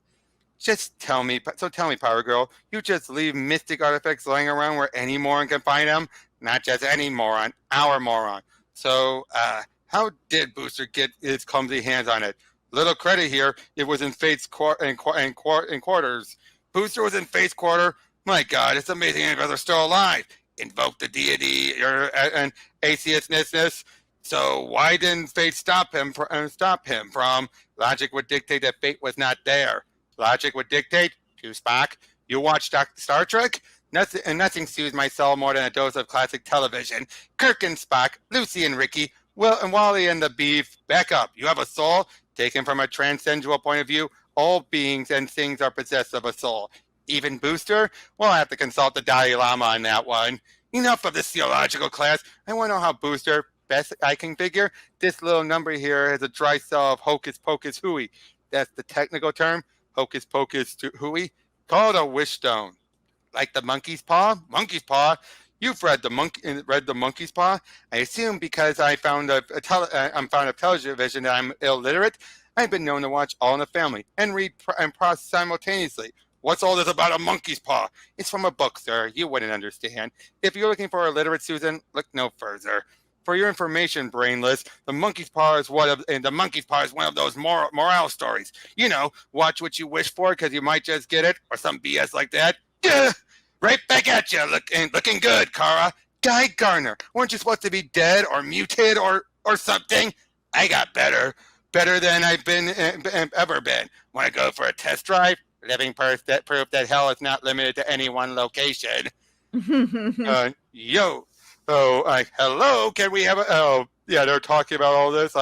Just tell me, Power Girl, you just leave mystic artifacts lying around where any moron can find them? Not just any moron, our moron. So, how did Booster get his clumsy hands on it? Little credit here, it was in Fate's quarters. Booster was in Fate's quarter? My God, it's amazing any brothers still alive. Invoke the deity and atheistness. So why didn't Fate stop him from... Logic would dictate that Fate was not there. Logic would dictate To Spock, you watch Star Trek? Nothing soothes my soul more than a dose of classic television. Kirk and Spock, Lucy and Ricky, Will and Wally and the Beef. Back up. You have a soul? Taken from a transcendental point of view, all beings and things are possessed of a soul. Even Booster? We'll have to consult the Dalai Lama on that one. Enough of this theological class. I want to know how Booster, best I can figure, this little number here has a dry cell of hocus pocus hooey. That's the technical term, hocus pocus hooey, called a wish stone. Like the monkey's paw? Monkey's paw? You've read the monkey's paw? I assume because I'm fond of television that I'm illiterate. I've been known to watch All in the Family and read and process simultaneously. What's all this about a monkey's paw? It's from a book, sir. You wouldn't understand. If you're looking for illiterate Susan, look no further. For your information, brainless, the monkey's paw is one of those morale stories. You know, watch what you wish for because you might just get it, or some BS like that. Yeah, right back at you, looking good, Kara. Guy Gardner, weren't you supposed to be dead or muted or something? I got better than I've ever been. Want to go for a test drive? Living proof that hell is not limited to any one location. Yo. So, hello, can we have they're talking about all this,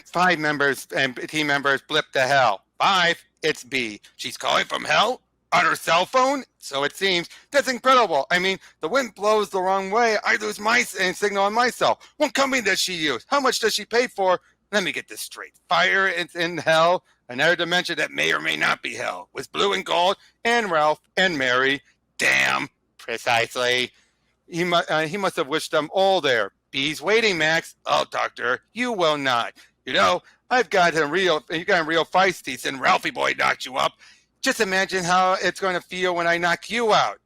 5 members and team members blip to hell. 5, it's B. She's calling from hell on her cell phone? So it seems. That's incredible. I mean, the wind blows the wrong way. I lose my signal on my cell. What company does she use? How much does she pay for? Let me get this straight. Fire is in hell, another dimension that may or may not be hell, with Blue and Gold and Ralph and Mary. Damn, precisely. He must have wished them all there. B's waiting, Max. Oh, Doctor, you will not. You know, you got real feisty since Ralphie boy knocked you up. Just imagine how it's going to feel when I knock you out.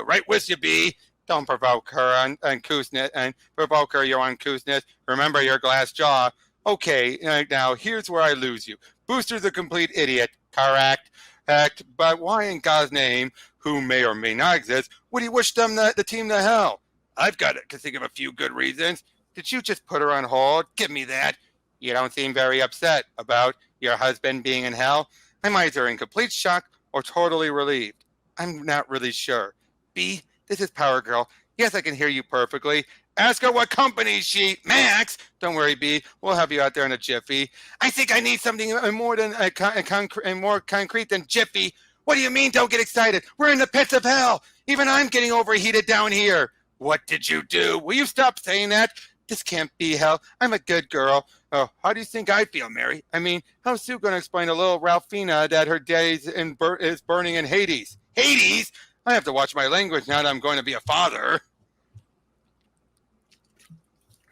Right with you, B. Don't provoke her on uncouthness and provoke her your uncouthness. Remember your glass jaw. Okay, now here's where I lose you. Booster's a complete idiot. Correct. But why in God's name, who may or may not exist, would he wish them the team to hell? I've got to think of a few good reasons. Did you just put her on hold? Give me that. You don't seem very upset about your husband being in hell. I'm either in complete shock or totally relieved. I'm not really sure. B, this is Power Girl. Yes, I can hear you perfectly. Ask her what company she... Max! Don't worry, B. We'll have you out there in a jiffy. I think I need something more concrete than jiffy. What do you mean, don't get excited? We're in the pits of hell. Even I'm getting overheated down here. What did you do? Will you stop saying that? This can't be hell. I'm a good girl. Oh, how do you think I feel, Mary? I mean, how's Sue going to explain to little Ralphina that her day is burning in Hades? Hades? I have to watch my language now that I'm going to be a father.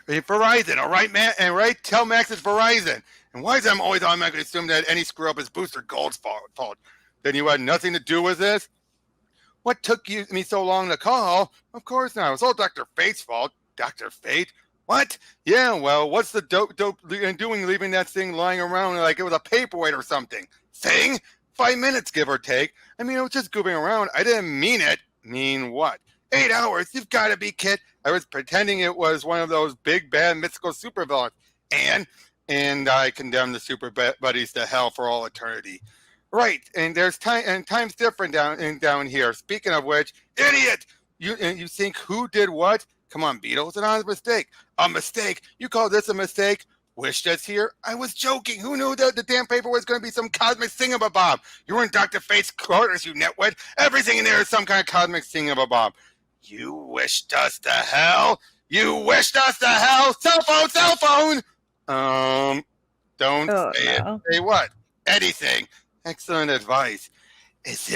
Verizon, all right, man? And right, tell Max it's Verizon. And why is I'm always automatically assume that any screw up is Booster Gold's fault? Then you had nothing to do with this? What took me so long to call? Of course not. It was all Dr. Fate's fault. Dr. Fate? What? Yeah, well, what's the dope doing leaving that thing lying around like it was a paperweight or something? Thing? 5 minutes, give or take. I mean, I was just goofing around. I didn't mean it. Mean what? 8 hours? You've got to be kidding. I was pretending it was one of those big, bad, mythical supervillains. And I condemned the Super Buddies to hell for all eternity. Right, and there's time, and time's different down here. Speaking of which, idiot! You think who did what? Come on, Beetle, it's an honest mistake. A mistake? You call this a mistake? Wished us here? I was joking. Who knew that the damn paper was going to be some cosmic thingamabob? You were in Dr. Fate's quarters, you netwit. Everything in there is some kind of cosmic thingamabob. You wished us to hell? You wished us to hell? Cell phone! Don't say it. Say what? Anything. Excellent advice. As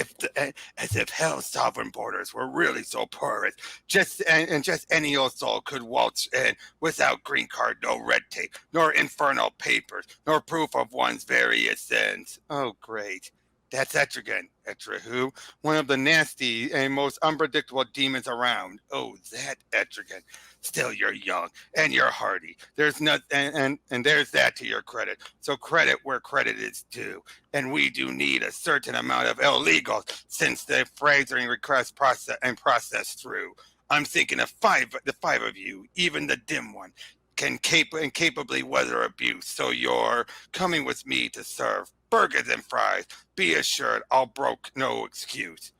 if hell's sovereign borders were really so porous, just any old soul could waltz in without green card, no red tape, nor infernal papers, nor proof of one's various sins. Oh, great. That's Etrigan. Etra who? One of the nasty and most unpredictable demons around. Oh, that Etrigan. Still, you're young and you're hardy. There's not, and there's that to your credit. So credit where credit is due. And we do need a certain amount of illegals since the phrasing request process through. I'm thinking of the five of you, even the dim one. can capably weather abuse. So you're coming with me to serve burgers and fries. Be assured, I'll broke no excuse.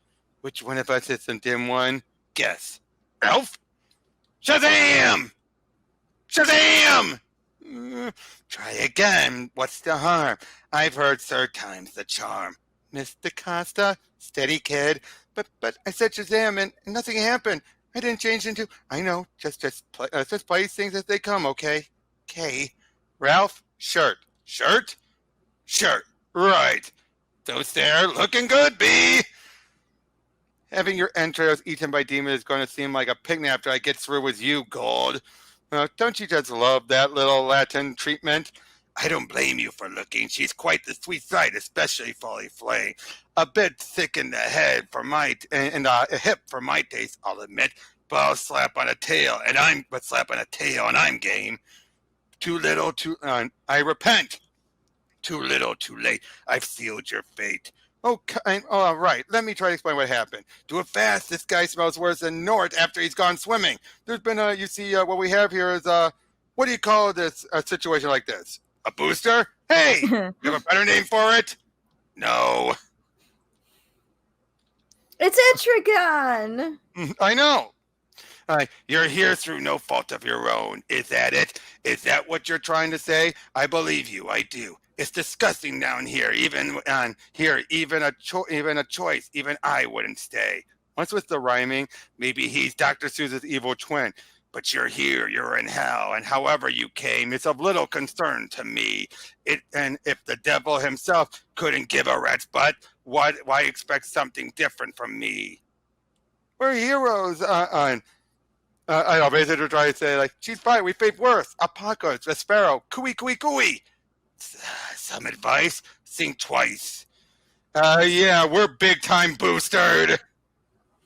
Which one of us is the dim one? Guess. Ralph? Shazam! Shazam! Try again. What's the harm? I've heard third time's the charm. Mr. Costa, steady kid. But I said Shazam and nothing happened. I didn't change into. I know. Just play things as they come. Okay. Okay. Ralph, shirt. Right. Those there, looking good, B. Having your entrails eaten by demons is going to seem like a picnic after I get through with you, Gold. Don't you just love that little Latin treatment? I don't blame you for looking. She's quite the sweet sight, especially Folly Flay. A bit thick in the head for my and a hip for my taste, I'll admit. But I'll slap on a tail, and I'm game. Too little, I repent. Too little, too late. I've sealed your fate. Oh, all right. Let me try to explain what happened. Do it fast. This guy smells worse than Nort after he's gone swimming. There's been what we have here is what do you call this situation like this? A booster? Hey, you have a better name for it? No. It's Etrigan. I know. You're here through no fault of your own. Is that it? Is that what you're trying to say? I believe you. I do. It's disgusting down here. Even a choice. Even I wouldn't stay. What's with the rhyming? Maybe he's Dr. Seuss's evil twin. But you're here. You're in hell. And however you came, it's of little concern to me. And if the devil himself couldn't give a rat's butt, why expect something different from me? We're heroes. I know, basically trying to say, like, she's fine, we face worse. Apocalypse, Vespero, cooey. Some advice? Think twice. Yeah, we're big time boosted.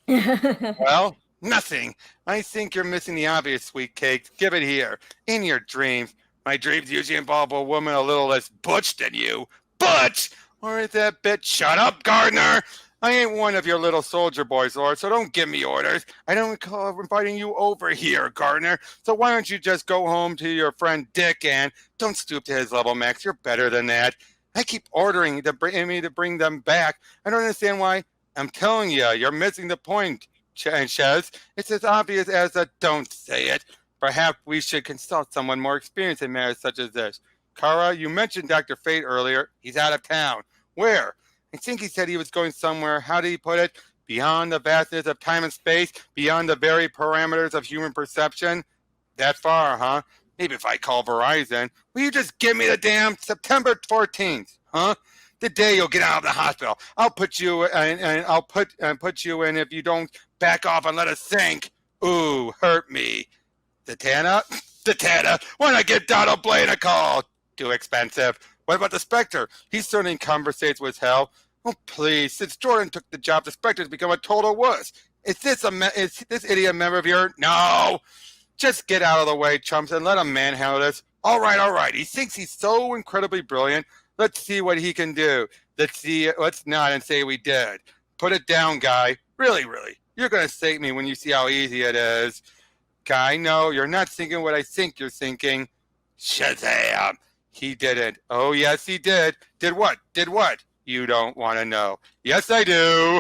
Well, nothing. I think you're missing the obvious, sweet cakes. Give it here. In your dreams. My dreams usually involve a woman a little less butch than you. Butch! Or is that bitch? Shut up, Gardner! I ain't one of your little soldier boys, Lord, so don't give me orders. I don't recall inviting you over here, Gardner. So why don't you just go home to your friend Dick and don't stoop to his level, Max. You're better than that. I keep ordering to bring them back. I don't understand why. I'm telling you, you're missing the point, Chez. It's as obvious as a don't say it. Perhaps we should consult someone more experienced in matters such as this. Kara, you mentioned Dr. Fate earlier. He's out of town. Where? I think he said he was going somewhere, how did he put it? Beyond the vastness of time and space, beyond the very parameters of human perception. That far, huh? Maybe if I call Verizon, will you just give me the damn September 14th, huh? The day you'll get out of the hospital. I'll put you and I'll put you in if you don't back off and let us sink. Ooh, hurt me. Zatanna? Why not give Donald Blaine a call? Too expensive. What about the Spectre? He certainly conversates with hell. Oh, please. Since Jordan took the job, the Spectre's become a total wuss. Is this idiot a member of your... No! Just get out of the way, chumps, and let a man handle this. All right. He thinks he's so incredibly brilliant. Let's see what he can do. Let's nod and say we did. Put it down, Guy. Really. You're going to save me when you see how easy it is. Guy, no, you're not thinking what I think you're thinking. Shazam! He didn't. Oh, yes, he did. Did what? You don't want to know. Yes, I do.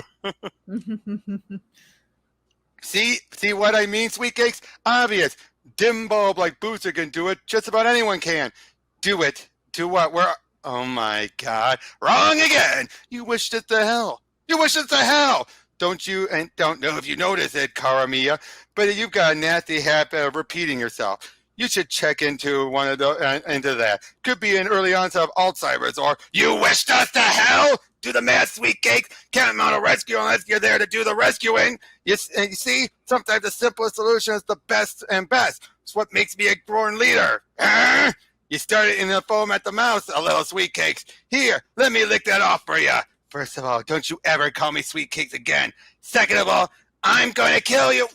See what I mean, sweet cakes? Obvious. Dim bulb like Booster can do it. Just about anyone can. Do it. Do what? Oh, my God. Wrong again. You wished it to hell. Don't you? And don't know if you notice it, Karamia, but you've got a nasty habit of repeating yourself. You should check into one of into that. Could be an early onset of Alzheimer's, or you wished us to hell. Do the math, sweet cake. Can't mount a rescue unless you're there to do the rescuing. You see, sometimes the simplest solution is the best and best. It's what makes me a born leader. You started in the foam at the mouth, a little sweet cakes. Here, let me lick that off for you. First of all, don't you ever call me sweet cakes again. Second of all, I'm going to kill you.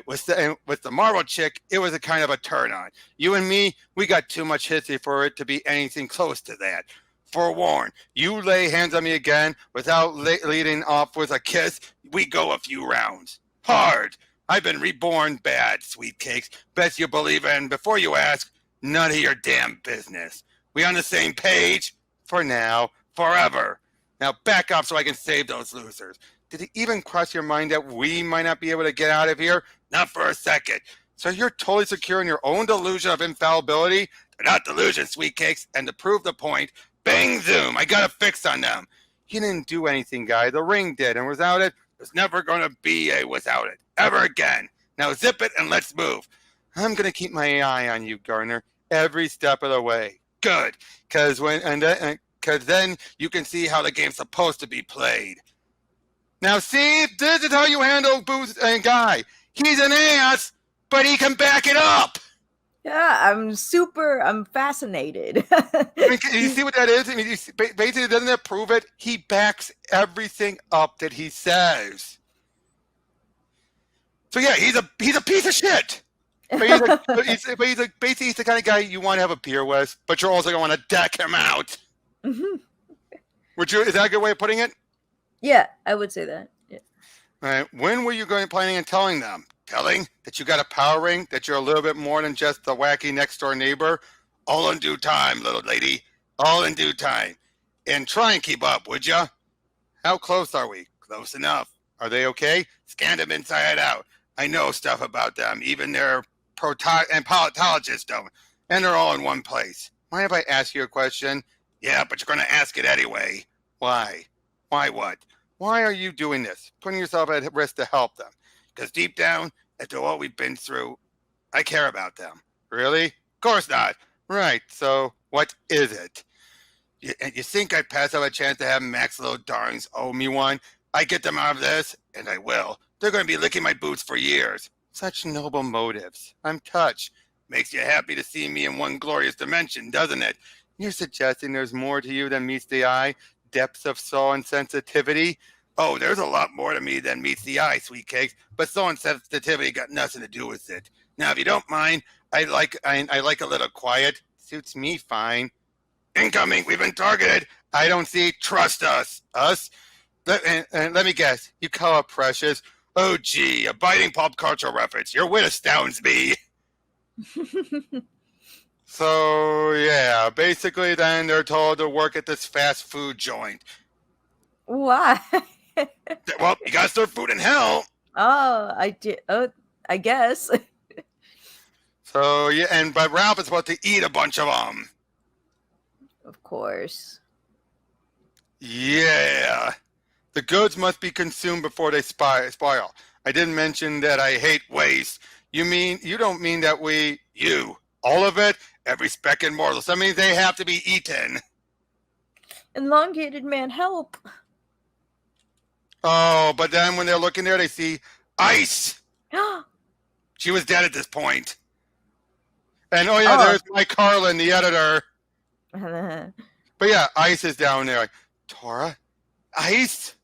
With the Marvel chick, it was a kind of a turn on. You and me, we got too much history for it to be anything close to that. Forewarned, you lay hands on me again without leading off with a kiss, we go a few rounds. Hard. I've been reborn bad, sweet cakes. Best you believe in. Before you ask, none of your damn business. We on the same page? For now, forever. Now back up so I can save those losers. Did it even cross your mind that we might not be able to get out of here? Not for a second. So you're totally secure in your own delusion of infallibility? They're not delusions, sweet cakes. And to prove the point, bang zoom, I got a fix on them. You didn't do anything, Guy. The ring did, and without it, there's never going to be a without it. Ever again. Now zip it and let's move. I'm going to keep my eye on you, Gardner, every step of the way. Good. Because then you can see how the game's supposed to be played. Now see, this is how you handle Booth and Guy. He's an ass, but he can back it up. Yeah, I'm fascinated. You see what that is? I mean, basically, doesn't that prove it? He backs everything up that he says. So yeah, he's a piece of shit. But he's the kind of guy you want to have a beer with, but you're also going to want to deck him out. Mm-hmm. Is that a good way of putting it? Yeah, I would say that. Yeah. All right. When were you planning on telling them? Telling that you got a power ring, that you're a little bit more than just the wacky next door neighbor? All in due time, little lady. All in due time. And try and keep up, would you? How close are we? Close enough. Are they okay? Scan them inside out. I know stuff about them. Even their paleontologists don't. And they're all in one place. Mind if I ask you a question? Yeah, but you're going to ask it anyway. Why? Why what? Why are you doing this? Putting yourself at risk to help them? Because deep down, after all we've been through, I care about them. Really? Of course not. Right, so what is it? You think I'd pass up a chance to have Max little darlings owe me one? I get them out of this, and I will. They're going to be licking my boots for years. Such noble motives. I'm touched. Makes you happy to see me in one glorious dimension, doesn't it? You're suggesting there's more to you than meets the eye? Depths of soul and sensitivity? Oh, there's a lot more to me than meets the eye, sweet cakes, but soul and sensitivity got nothing to do with it. Now, if you don't mind, I like a little quiet. Suits me fine. Incoming, we've been targeted. I don't see. Trust us. Us? And let me guess. You call up Precious? Oh, gee, a biting pop culture reference. Your wit astounds me. So, yeah, basically then they're told to work at this fast food joint. Why? Well, you gotta serve food in hell. Oh, I did. Oh, I guess. So, yeah, but Ralph is supposed to eat a bunch of them. Of course. Yeah. The goods must be consumed before they spoil. I didn't mention that I hate waste. You don't mean that all of it, every speck and morsel. So that means they have to be eaten. Elongated man, help. Oh, but then when they're looking there, they see ice. She was dead at this point. And there's Mike Carlin, the editor. But yeah, Ice is down there. Like, Tora? Ice?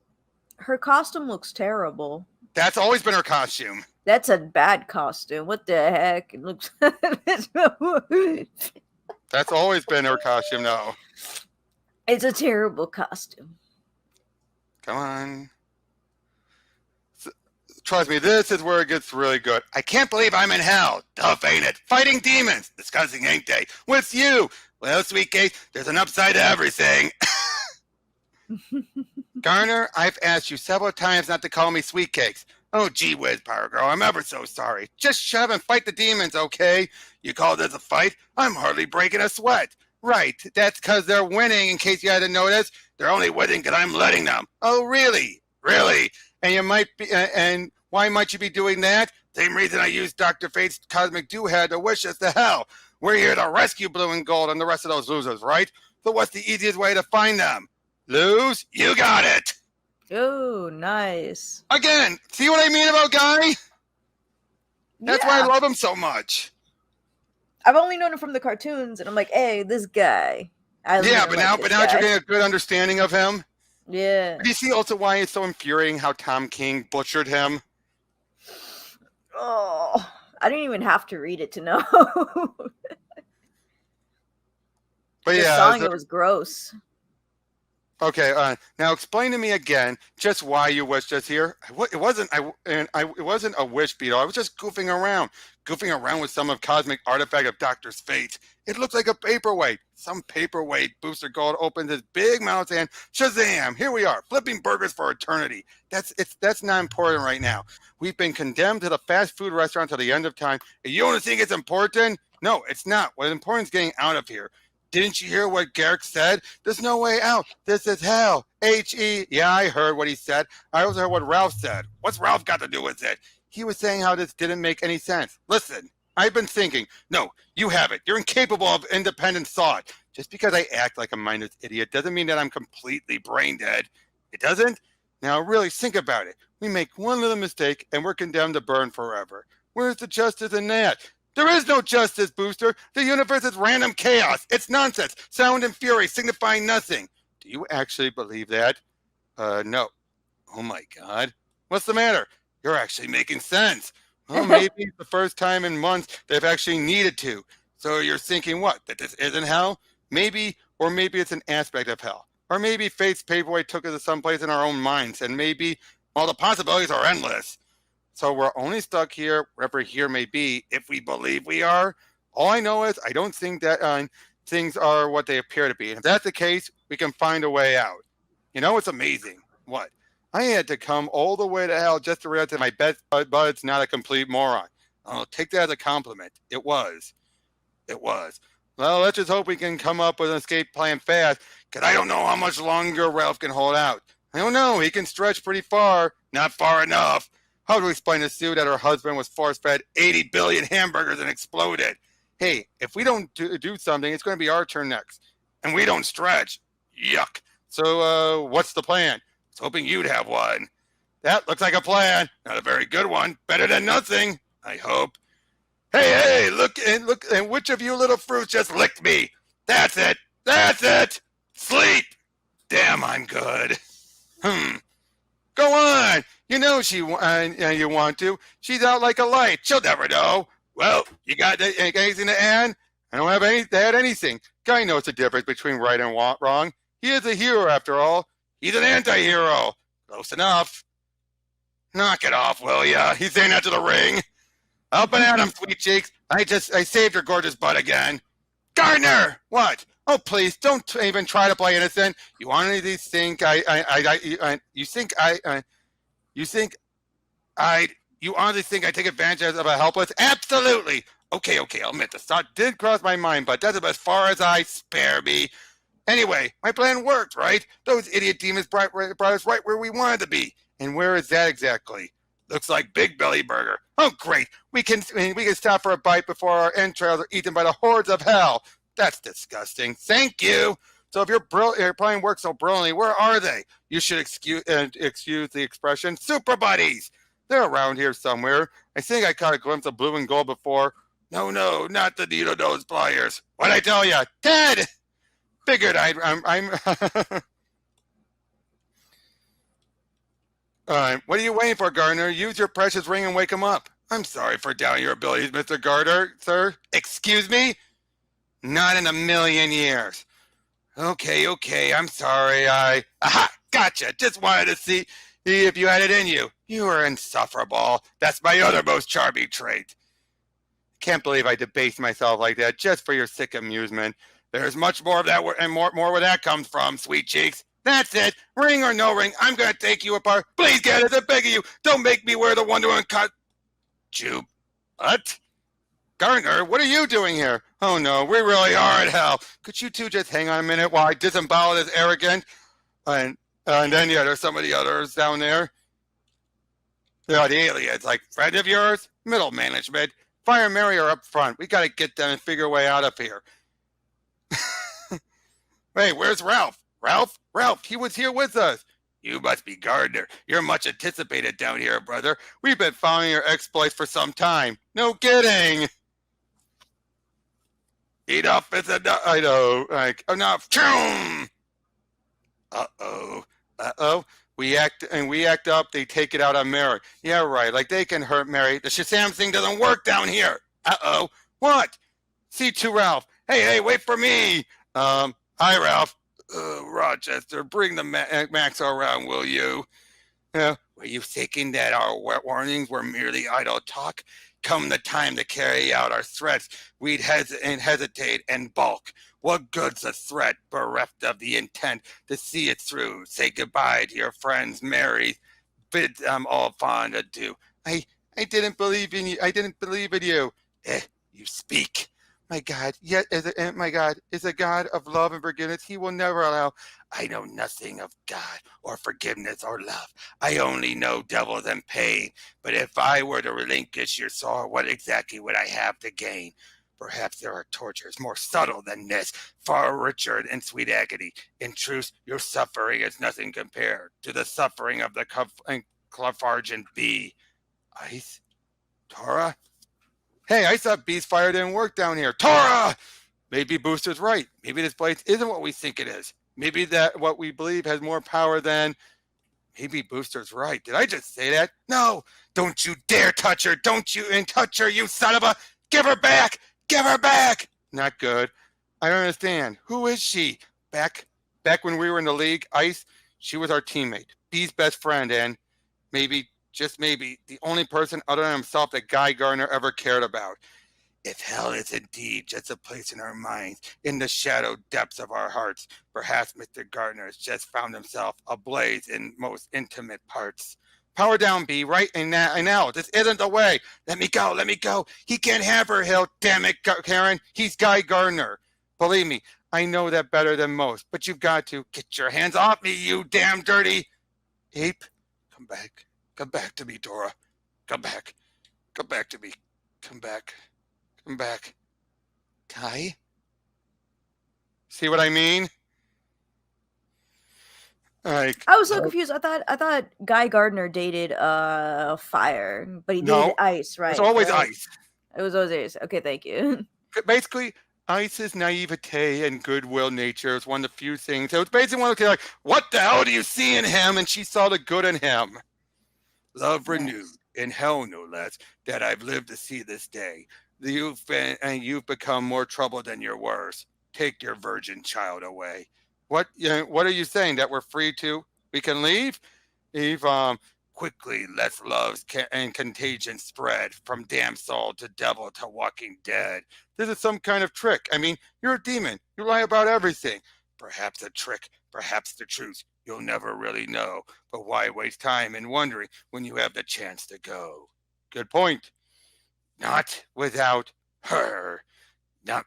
Her costume looks terrible. That's always been her costume. That's a bad costume. What the heck? It looks. That's always been her costume, though. It's a terrible costume. Come on. Trust me, this is where it gets really good. I can't believe I'm in hell. Tough, ain't it? Fighting demons. Disgusting, ain't they? What's you? Well, sweet cake, there's an upside to everything. Garner, I've asked you several times not to call me sweet cakes. Oh, gee whiz, Power Girl, I'm ever so sorry. Just shove and fight the demons, okay? You call this a fight? I'm hardly breaking a sweat. Right, that's because they're winning, in case you hadn't noticed. They're only winning because I'm letting them. Oh, really? Really? And you might be, and why might you be doing that? Same reason I used Dr. Fate's cosmic do-head to wish us to hell. We're here to rescue Blue and Gold and the rest of those losers, right? So what's the easiest way to find them? Lose? You got it. Oh, nice. Again, see what I mean about Guy? That's why I love him so much. I've only known him from the cartoons, and I'm like, hey, this guy. But now you're getting a good understanding of him. Yeah. Do you see also why it's so infuriating how Tom King butchered him? Oh, I didn't even have to read it to know. But the song, it was gross. Okay, now explain to me again just why you wished us here. It wasn't it wasn't a wish, Beetle. I was just goofing around with some of cosmic artifact of Doctor's fate. It looked like a paperweight. Some paperweight. Booster Gold opens his big mouth and shazam! Here we are, flipping burgers for eternity. That's not important right now. We've been condemned to the fast food restaurant till the end of time. And you don't think it's important? No, it's not. What's important is getting out of here. Didn't you hear what Garrick said? There's no way out. This is hell. H-E. Yeah, I heard what he said. I also heard what Ralph said. What's Ralph got to do with it? He was saying how this didn't make any sense. Listen, I've been thinking. No, you haven't. You're incapable of independent thought. Just because I act like a mindless idiot doesn't mean that I'm completely brain dead. It doesn't? Now really think about it. We make one little mistake and we're condemned to burn forever. Where's the justice in that? There is no justice, Booster. The universe is random chaos. It's nonsense. Sound and fury signifying nothing. Do you actually believe that? No. Oh my God. What's the matter? You're actually making sense. Well, maybe it's the first time in months they've actually needed to. So you're thinking what? That this isn't hell? Maybe, or maybe it's an aspect of hell. Or maybe fate's paperweight took us to someplace in our own minds, and maybe, well, the possibilities are endless. So we're only stuck here, wherever here may be, if we believe we are. All I know is I don't think that things are what they appear to be. And if that's the case, we can find a way out. You know, it's amazing. What? I had to come all the way to hell just to realize that my best bud's not a complete moron. I'll take that as a compliment. It was. It was. Well, let's just hope we can come up with an escape plan fast, because I don't know how much longer Ralph can hold out. I don't know. He can stretch pretty far. Not far enough. How do we explain to Sue that her husband was force-fed 80 billion hamburgers and exploded? Hey, if we don't do something, it's going to be our turn next. And we don't stretch. Yuck. So, what's the plan? I was hoping you'd have one. That looks like a plan. Not a very good one. Better than nothing, I hope. Hey, look, and which of you little fruits just licked me? That's it. Sleep. Damn, I'm good. Go on. You know you want to. She's out like a light. She'll never know. Well, you got anything to add? I don't have to add anything. Guy knows the difference between right and wrong. He is a hero after all. He's an anti-hero. Close enough. Knock it off, will ya? He's saying that to the ring. Up and at him, sweet cheeks. I saved your gorgeous butt again. Gardner! What? Oh, please, don't even try to play innocent. You honestly think you honestly think I take advantage of a helpless? Absolutely. Okay, I'll admit the thought did cross my mind, but that's as far as I spare me. Anyway, my plan worked, right? Those idiot demons brought us right where we wanted to be. And where is that exactly? Looks like Big Belly Burger. Oh, great. We can stop for a bite before our entrails are eaten by the hordes of hell. That's disgusting. Thank you. So if your plan works so brilliantly, where are they? You should excuse the expression, Super Buddies. They're around here somewhere. I think I caught a glimpse of blue and gold before. No, not the needle nose pliers. What'd I tell ya? Ted! Figured I'm what are you waiting for, Gardner? Use your precious ring and wake him up. I'm sorry for doubting your abilities, Mr. Gardner, sir. Excuse me? Not in a million years. Okay, I'm sorry. Aha! Gotcha! Just wanted to see if you had it in you. You are insufferable. That's my other most charming trait. Can't believe I debased myself like that just for your sick amusement. There's much more of that, and more where that comes from, sweet cheeks. That's it. Ring or no ring, I'm going to take you apart. Please get it, I beg of you. Don't make me wear the Wonder Woman cut. What? Gardner, what are you doing here? Oh no, we really are at hell. Could you two just hang on a minute while I disembowel this arrogant? And then, yeah, there's some of the others down there. The aliens, like friend of yours? Middle management. Fire and Mary are up front. We got to get them and figure a way out of here. Hey, where's Ralph? Ralph, he was here with us. You must be Gardner. You're much anticipated down here, brother. We've been following your exploits for some time. No kidding. Enough is enough. I know. Like, enough. Uh-oh. We act up, they take it out on Mary. Yeah, right. Like they can hurt Mary. The Shazam thing doesn't work down here. Uh-oh. What? C2 Ralph. Hey, wait for me. Hi, Ralph. Rochester, bring the Max around, will you? Were you thinking that our warnings were merely idle talk? Come the time to carry out our threats, we'd hesitate and balk. What good's a threat bereft of the intent to see it through? Say goodbye to your friends, Mary. Bid them all fond adieu. I didn't believe in you. I didn't believe in you. You speak. My God, yet my God is a God of love and forgiveness. He will never allow. I know nothing of God or forgiveness or love. I only know devils and pain. But if I were to relinquish your soul, what exactly would I have to gain? Perhaps there are tortures more subtle than this, far richer in sweet agony. In truth, your suffering is nothing compared to the suffering of the Cleffargent bee. Ice? Tora? Hey, I thought Bee's fire didn't work down here. Tora! Maybe Booster's right. Maybe this place isn't what we think it is. Maybe that what we believe has more power than... Maybe Booster's right. Did I just say that? No! Don't you dare touch her! Don't you touch her, you son of a... Give her back! Give her back! Not good. I don't understand. Who is she? Back when we were in the league, Ice, she was our teammate, Bee's best friend, and maybe, just maybe, the only person other than himself that Guy Gardner ever cared about. If hell is indeed just a place in our minds, in the shadow depths of our hearts, perhaps Mr. Gardner has just found himself ablaze in most intimate parts. Power down, B, right? And now, this isn't the way. Let me go. He can't have her, Hill. Damn it, Karen. He's Guy Gardner. Believe me, I know that better than most, but you've got to get your hands off me, you damn dirty ape. Come back. Come back to me, Dora. Come back. Come back to me. Come back. Come back. Guy? See what I mean? Like, I was so confused. I thought Guy Gardner dated fire, but he dated ice, right? It's always right? ice. It was always ice. Okay, thank you. Basically, Ice's naivete and goodwill nature is one of the few things. It was basically one of the like, what the hell do you see in him? And she saw the good in him. Love renewed, in hell no less, that I've lived to see this day. You've become more trouble than you're worth. Take your virgin child away. What are you saying? That we're free to? We can leave? Eve, quickly, lest love's and contagion spread from damn soul to devil to walking dead. This is some kind of trick. I mean, you're a demon. You lie about everything. Perhaps a trick, perhaps the truth. You'll never really know. But why waste time in wondering when you have the chance to go? Good point. Not without her.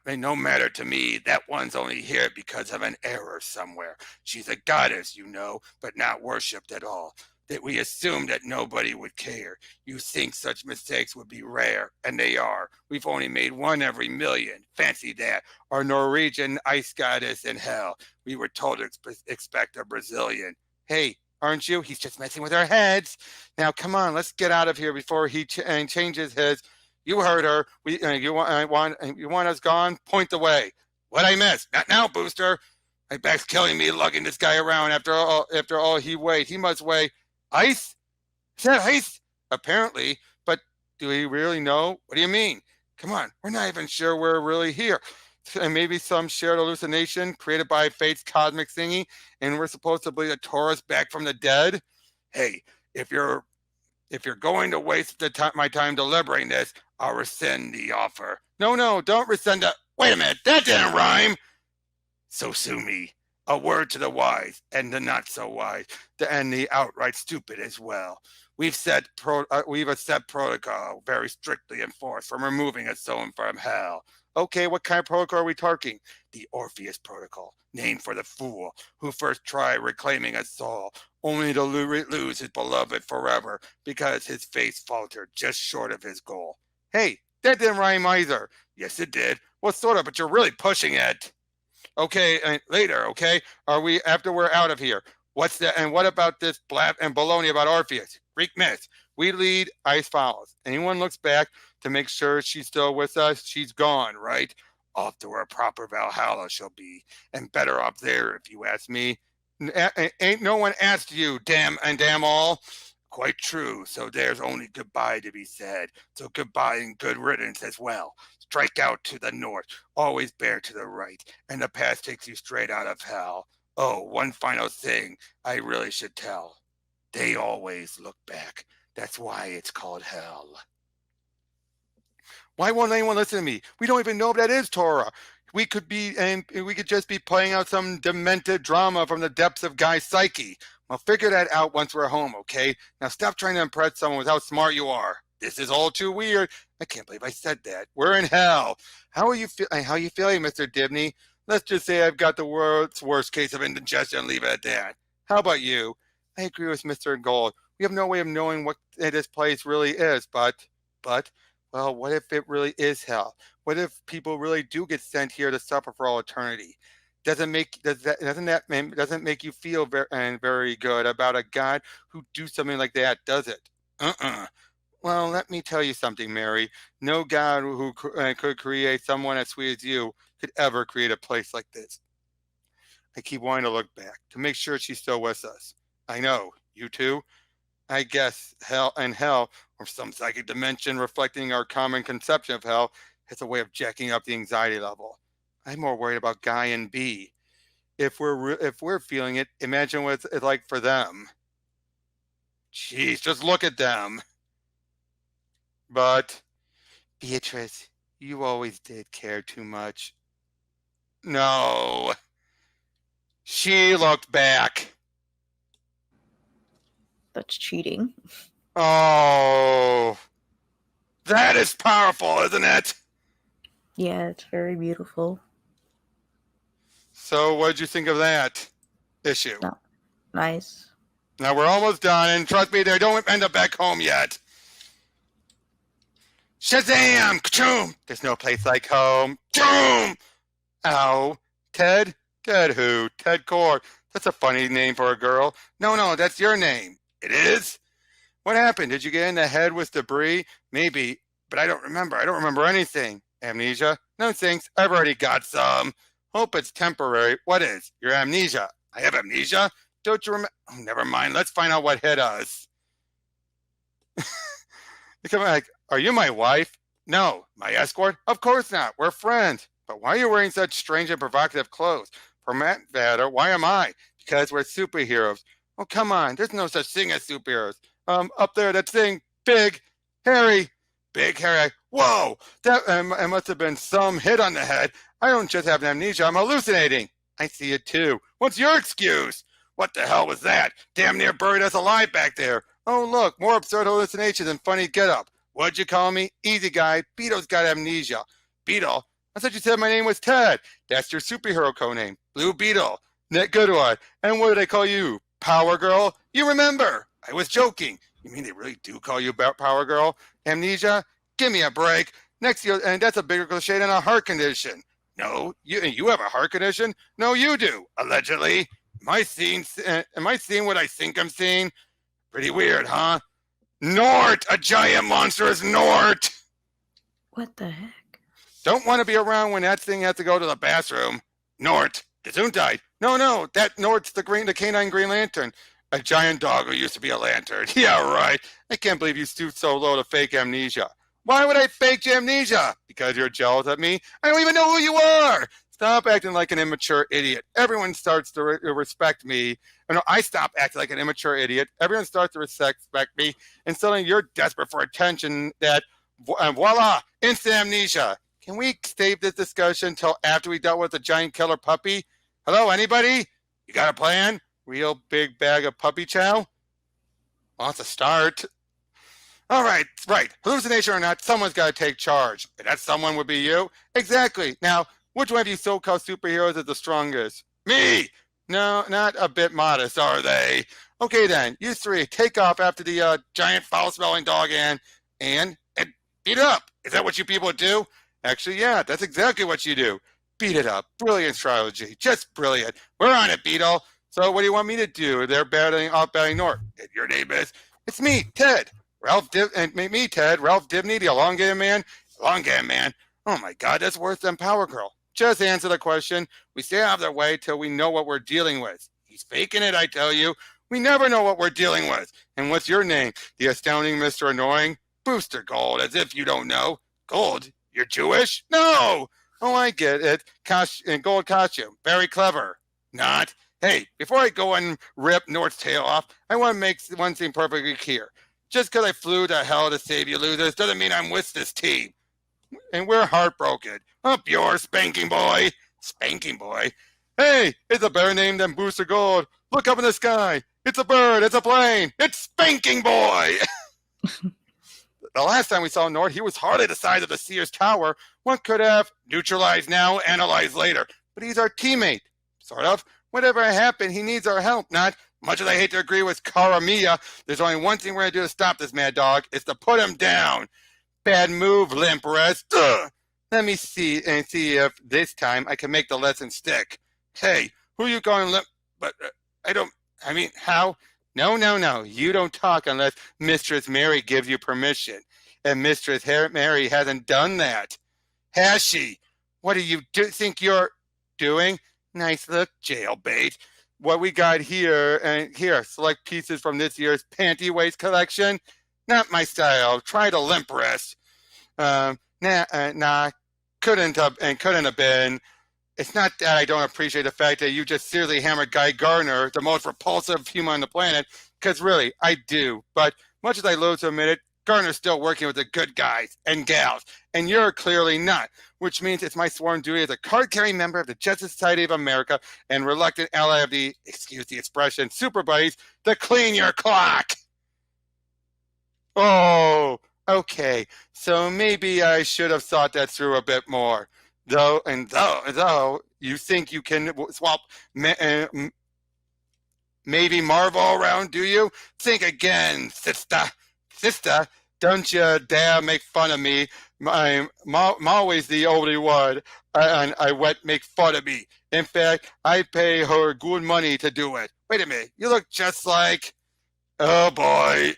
No matter to me, that one's only here because of an error somewhere. She's a goddess, you know, but not worshipped at all. That we assume that nobody would care. You think such mistakes would be rare, and they are. We've only made one every million. Fancy that. Our Norwegian ice goddess in hell. We were told to expect a Brazilian. Hey, aren't you? He's just messing with our heads. Now, come on, let's get out of here before he changes his... You heard her. You want us gone? Point the way. What I miss? Not now, Booster. My back's killing me lugging this guy around after all he weighed. He must weigh ice? Is that ice? Apparently, but do we really know? What do you mean? Come on, we're not even sure we're really here. And maybe some shared hallucination created by fate's cosmic thingy, and we're supposed to believe that Taurus back from the dead? Hey, if you're going to waste my time deliberating this, I'll rescind the offer. No, don't rescind it. Wait a minute, that didn't rhyme. So sue me. A word to the wise and the not so wise, and the outright stupid as well. We've a set protocol very strictly enforced for removing a soul from hell. Okay, what kind of protocol are we talking? The Orpheus protocol, named for the fool who first tried reclaiming a soul, only to lose his beloved forever because his faith faltered just short of his goal. Hey, that didn't rhyme either. Yes, it did. Well, sort of, but you're really pushing it. Okay, later, okay? Are we, after we're out of here? What's that? And what about this blab and baloney about Orpheus? Greek myth. We lead, ice follows. Anyone looks back to make sure she's still with us, she's gone, right? Off to her proper Valhalla she'll be, and better off there if you ask me. Ain't no one asked you, damn all. Quite true, so there's only goodbye to be said. So goodbye and good riddance as well. Strike out to the north, always bear to the right, and the path takes you straight out of hell. Oh, one final thing I really should tell. They always look back. That's why it's called hell. Why won't anyone listen to me? We don't even know if that is Torah. We could just be playing out some demented drama from the depths of Guy's psyche. We'll figure that out once we're home, okay? Now stop trying to impress someone with how smart you are. This is all too weird. I can't believe I said that. We're in hell. How are you feeling, Mr. Dibney? Let's just say I've got the world's worst case of indigestion and leave it at that. How about you? I agree with Mr. Gold. We have no way of knowing what this place really is, but, well, what if it really is hell? What if people really do get sent here to suffer for all eternity? Doesn't make you feel very good about a God who do something like that, does it? Well, let me tell you something, Mary. No God who could create someone as sweet as you could ever create a place like this. I keep wanting to look back to make sure she's still with us. I know, you too? I guess hell, or some psychic dimension reflecting our common conception of hell, has a way of jacking up the anxiety level. I'm more worried about Guy and B. If we're feeling it, imagine what it's like for them. Jeez, just look at them. But, Beatrice, you always did care too much. No. She looked back. That's cheating. Oh. That is powerful, isn't it? Yeah, it's very beautiful. So what did you think of that issue? No. Nice. Now we're almost done, and trust me, they don't end up back home yet. Shazam! Ka-choom! There's no place like home. Choom! Ow. Ted? Ted who? Ted Core. That's a funny name for a girl. No, that's your name. It is? What happened? Did you get in the head with debris? Maybe, but I don't remember. I don't remember anything. Amnesia? No thanks. I've already got some. Hope it's temporary. What is? Your amnesia. I have amnesia? Don't you remember? Oh, never mind. Let's find out what hit us. Come like, are you my wife? No. My escort? Of course not. We're friends. But why are you wearing such strange and provocative clothes? For that matter, why am I? Because we're superheroes. Oh, come on. There's no such thing as superheroes. Up there, that thing, big, hairy, big, hairy. Whoa, that it must have been some hit on the head. I don't just have amnesia. I'm hallucinating. I see it too. What's your excuse? What the hell was that? Damn near buried us alive back there. Oh, look, more absurd hallucinations and funny get-up. What'd you call me? Easy guy. Beetle's got amnesia. Beetle? I thought you said my name was Ted. That's your superhero code name. Blue Beetle. Good one. And what do they call you? Power Girl? You remember. I was joking. You mean they really do call you Power Girl? Amnesia? Give me a break. Next year, and that's a bigger cliche than a heart condition. No, you have a heart condition? No, you do, allegedly. Am I seeing what I think I'm seeing? Pretty weird, huh? Nort! A giant monstrous Nort! What the heck? Don't want to be around when that thing has to go to the bathroom. Nort! Gesundheit! No, that Nort's the canine Green Lantern. A giant dog who used to be a lantern. Yeah, right. I can't believe you stooped so low to fake amnesia. Why would I fake amnesia? Because you're jealous of me? I don't even know who you are! Stop acting like an immature idiot. Everyone starts to respect me. No, I stop acting like an immature idiot. Everyone starts to respect me. And suddenly you're desperate for attention that, voila, instant amnesia. Can we save this discussion until after we dealt with the giant killer puppy? Hello, anybody? You got a plan? Real big bag of puppy chow? Well, that's a start. All right. Hallucination or not, someone's got to take charge. And that someone would be you? Exactly. Now, which one of you so-called superheroes is the strongest? Me! No, not a bit modest, are they? Okay then, you three, take off after the giant foul-smelling dog and beat it up. Is that what you people do? Actually, yeah, that's exactly what you do. Beat it up. Brilliant strategy. Just brilliant. We're on it, Beetle. So what do you want me to do? They're batting North. Your name is? It's me, Ted. Me, Ted. Ralph Dibney, the elongated man. Elongated man. Oh my God, that's worse than Power Girl. Just answer the question. We stay out of their way till we know what we're dealing with. He's faking it, I tell you. We never know what we're dealing with. And what's your name? The astounding Mr. Annoying? Booster Gold, as if you don't know. Gold? You're Jewish? No! Oh, I get it. Gold costume. Very clever. Not. Hey, before I go and rip North's tail off, I want to make one thing perfectly clear. Just because I flew to hell to save you losers doesn't mean I'm with this team. And we're heartbroken. Up yours, Spanking Boy. Spanking Boy? Hey, it's a better name than Booster Gold. Look up in the sky. It's a bird. It's a plane. It's Spanking Boy. The last time we saw Nord, he was hardly the size of the Sears Tower. One could have neutralized now, analyzed later. But he's our teammate. Sort of. Whatever happened, he needs our help, not. Much as I hate to agree with Karamia, there's only one thing we're going to do to stop this mad dog. It's to put him down. Bad move, limp wrist. Let me see if this time I can make the lesson stick. Hey, who you going limp? But how? No. You don't talk unless Mistress Mary gives you permission. And Mistress Mary hasn't done that. Has she? What do you think you're doing? Nice look, jailbait. What we got here, and here, select pieces from this year's panty waist collection. Not my style. Try the limp wrist. Couldn't have been. It's not that I don't appreciate the fact that you just seriously hammered Guy Gardner, the most repulsive human on the planet, because really, I do. But much as I loathe to admit it, Gardner's still working with the good guys and gals, and you're clearly not, which means it's my sworn duty as a card-carrying member of the Justice Society of America and reluctant ally of the, excuse the expression, Super Buddies, to clean your clock. Oh, okay. So maybe I should have thought that through a bit more. Though you think you can swap maybe Marvel around, do you? Think again, sister. Sister, don't you dare make fun of me. I'm always the only one, and I won't make fun of me. In fact, I pay her good money to do it. Wait a minute, you look just like... Oh, boy.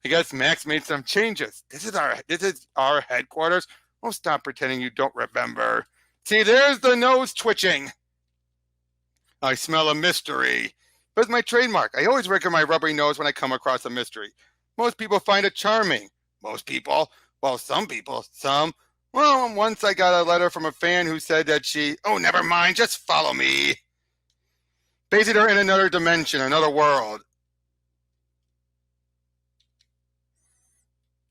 I guess Max made some changes. This is our headquarters. Oh, stop pretending you don't remember. See, there's the nose twitching. I smell a mystery. But it's my trademark. I always wrinkle my rubbery nose when I come across a mystery. Most people find it charming. Most people? Well, some people. Some. Well, once I got a letter from a fan who said that she... Oh, never mind. Just follow me. Basically, in another dimension, another world.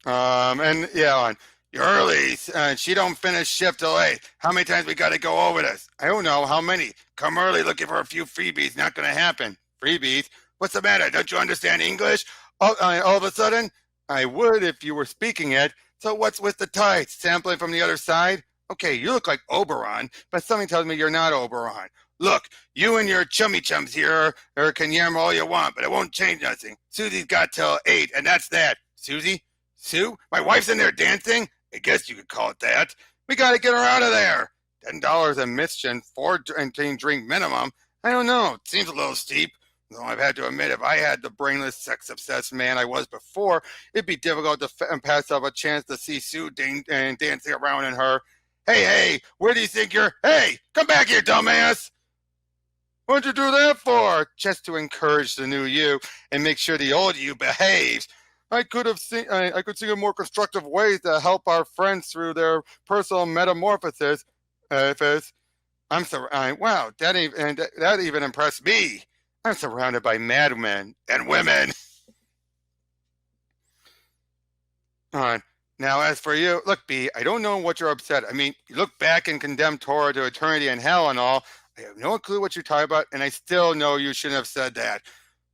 And yeah, you're early. She don't finish shift till 8. How many times we got to go over this? I don't know. How many? Come early looking for a few freebies. Not going to happen. Freebies? What's the matter? Don't you understand English? All of a sudden? I would if you were speaking it. So what's with the tights? Sampling from the other side? Okay, you look like Oberon, but something tells me you're not Oberon. Look, you and your chummy chums here can yam all you want, but it won't change nothing. Susie's got till 8, and that's that. Susie? Sue? My wife's in there dancing? I guess you could call it that. We got to get her out of there. $10 admission, 14 drink minimum. I don't know. It seems a little steep. Though I've had to admit, if I had the brainless, sex-obsessed man I was before, it'd be difficult to pass up a chance to see Sue dancing around in her. Hey, where do you think you're... Hey, come back here, dumbass! What'd you do that for? Just to encourage the new you and make sure the old you behaves. I could think of more constructive ways to help our friends through their personal metamorphosis. I'm sorry. Wow, that even impressed me. I'm surrounded by madmen and women. Now, as for you, look, B, I don't know what you're upset. I mean, you look back and condemn Tora to eternity and hell and all. I have no clue what you're talking about, and I still know you shouldn't have said that.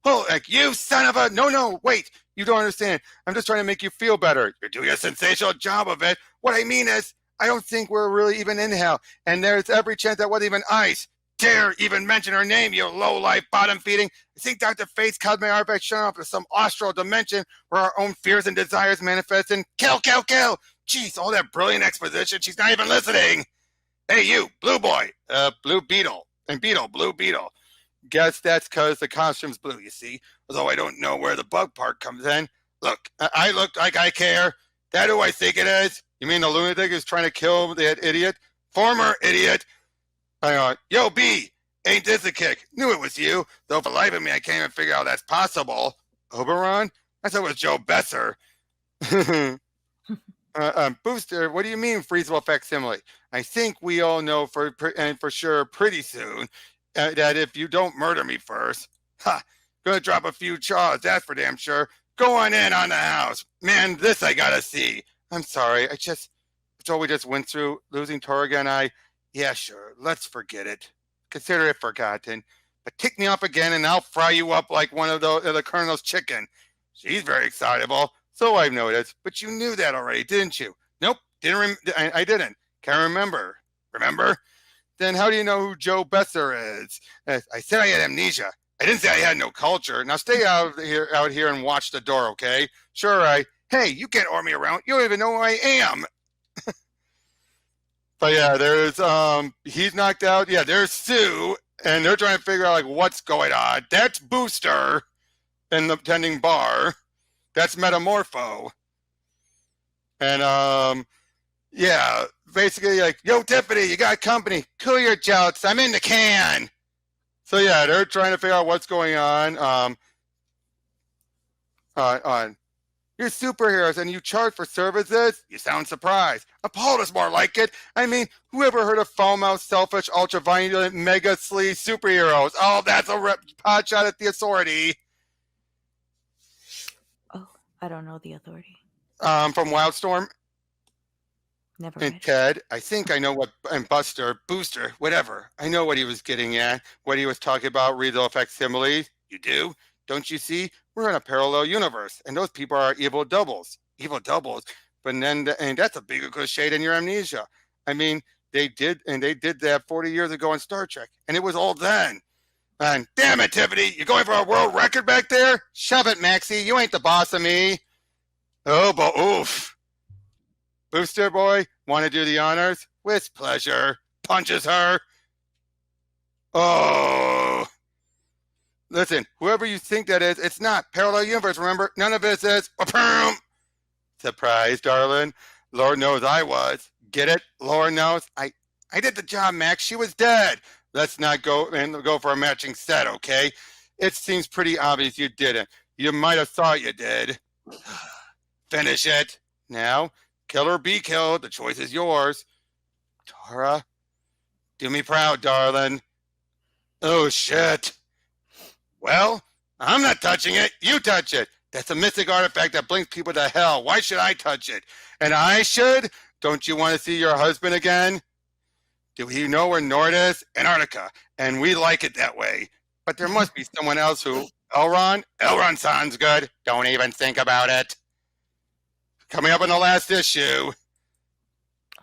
Oh, like you son of a... No, wait. You don't understand. I'm just trying to make you feel better. You're doing a sensational job of it. What I mean is, I don't think we're really even in hell, and there's every chance that wasn't even ice. Dare even mention her name, you low-life bottom-feeding. I think Dr. Fate's cosmic artifact showing up to some astral dimension where our own fears and desires manifest in kill. Jeez, all that brilliant exposition, she's not even listening. Hey, you, blue boy, blue beetle, and beetle, blue beetle. Guess that's because the costume's blue, you see. Although I don't know where the bug part comes in. Look, I look like I care. That who I think it is? You mean the lunatic who's trying to kill that idiot? Former idiot. Yo, B, ain't this a kick? Knew it was you. Though for the life of me, I can't even figure out how that's possible. Oberon? I thought it was Joe Besser. Booster, what do you mean freezable facsimile? I think we all know for sure pretty soon. that if you don't murder me first, gonna drop a few chaws, that's for damn sure. Go on in on the house. Man, this I gotta see. I'm sorry, it's all we just went through, losing Torga and yeah, sure, let's forget it. Consider it forgotten. But tick me off again and I'll fry you up like one of the Colonel's chicken. She's very excitable, so I've noticed. But you knew that already, didn't you? Nope, I didn't. Can't remember. Remember? Then how do you know who Joe Besser is? I said I had amnesia. I didn't say I had no culture. Now stay out here and watch the door, okay? Sure, hey, you can't order me around. You don't even know who I am. But yeah, there's he's knocked out. Yeah, there's Sue, and they're trying to figure out like what's going on. That's Booster in the tending bar. That's Metamorpho. And yeah, basically like, yo, Tiffany, you got company. Cool your jokes. I'm in the can. So yeah, they're trying to figure out what's going on. You're superheroes and you charge for services? You sound surprised. Appalled is more like it. I mean, whoever heard of foul-mouthed, selfish, ultra-violent, mega sleaze superheroes? Oh, that's a pot shot at the Authority. Oh, I don't know the Authority. From Wildstorm. Never And read. Ted, I think I know what, and Booster, whatever. I know what he was getting at, what he was talking about, Real facsimile. You do? Don't you see? We're in a parallel universe, and those people are evil doubles. Evil doubles? But then, and that's a bigger cliche than your amnesia. I mean, they did that 40 years ago in Star Trek, and it was all then. And damn it, Tiffany, you going for a world record back there? Shove it, Maxie, you ain't the boss of me. Oh, but oof. Booster boy, want to do the honors? With pleasure. Punches her. Oh. Listen, whoever you think that is, it's not. Parallel universe, remember? None of it is. Surprise, darling. Lord knows I was. Get it? Lord knows. I did the job, Max. She was dead. Let's not go for a matching set, okay? It seems pretty obvious you didn't. You might have thought you did. Finish it. Now, kill or be killed. The choice is yours. Tara, do me proud, darling. Oh, shit. Well, I'm not touching it. You touch it. That's a mystic artifact that blinks people to hell. Why should I touch it? And I should? Don't you want to see your husband again? Do you know where Nord is? Antarctica. And we like it that way. But there must be someone else who... Elron? Elron sounds good. Don't even think about it. Coming up in the last issue.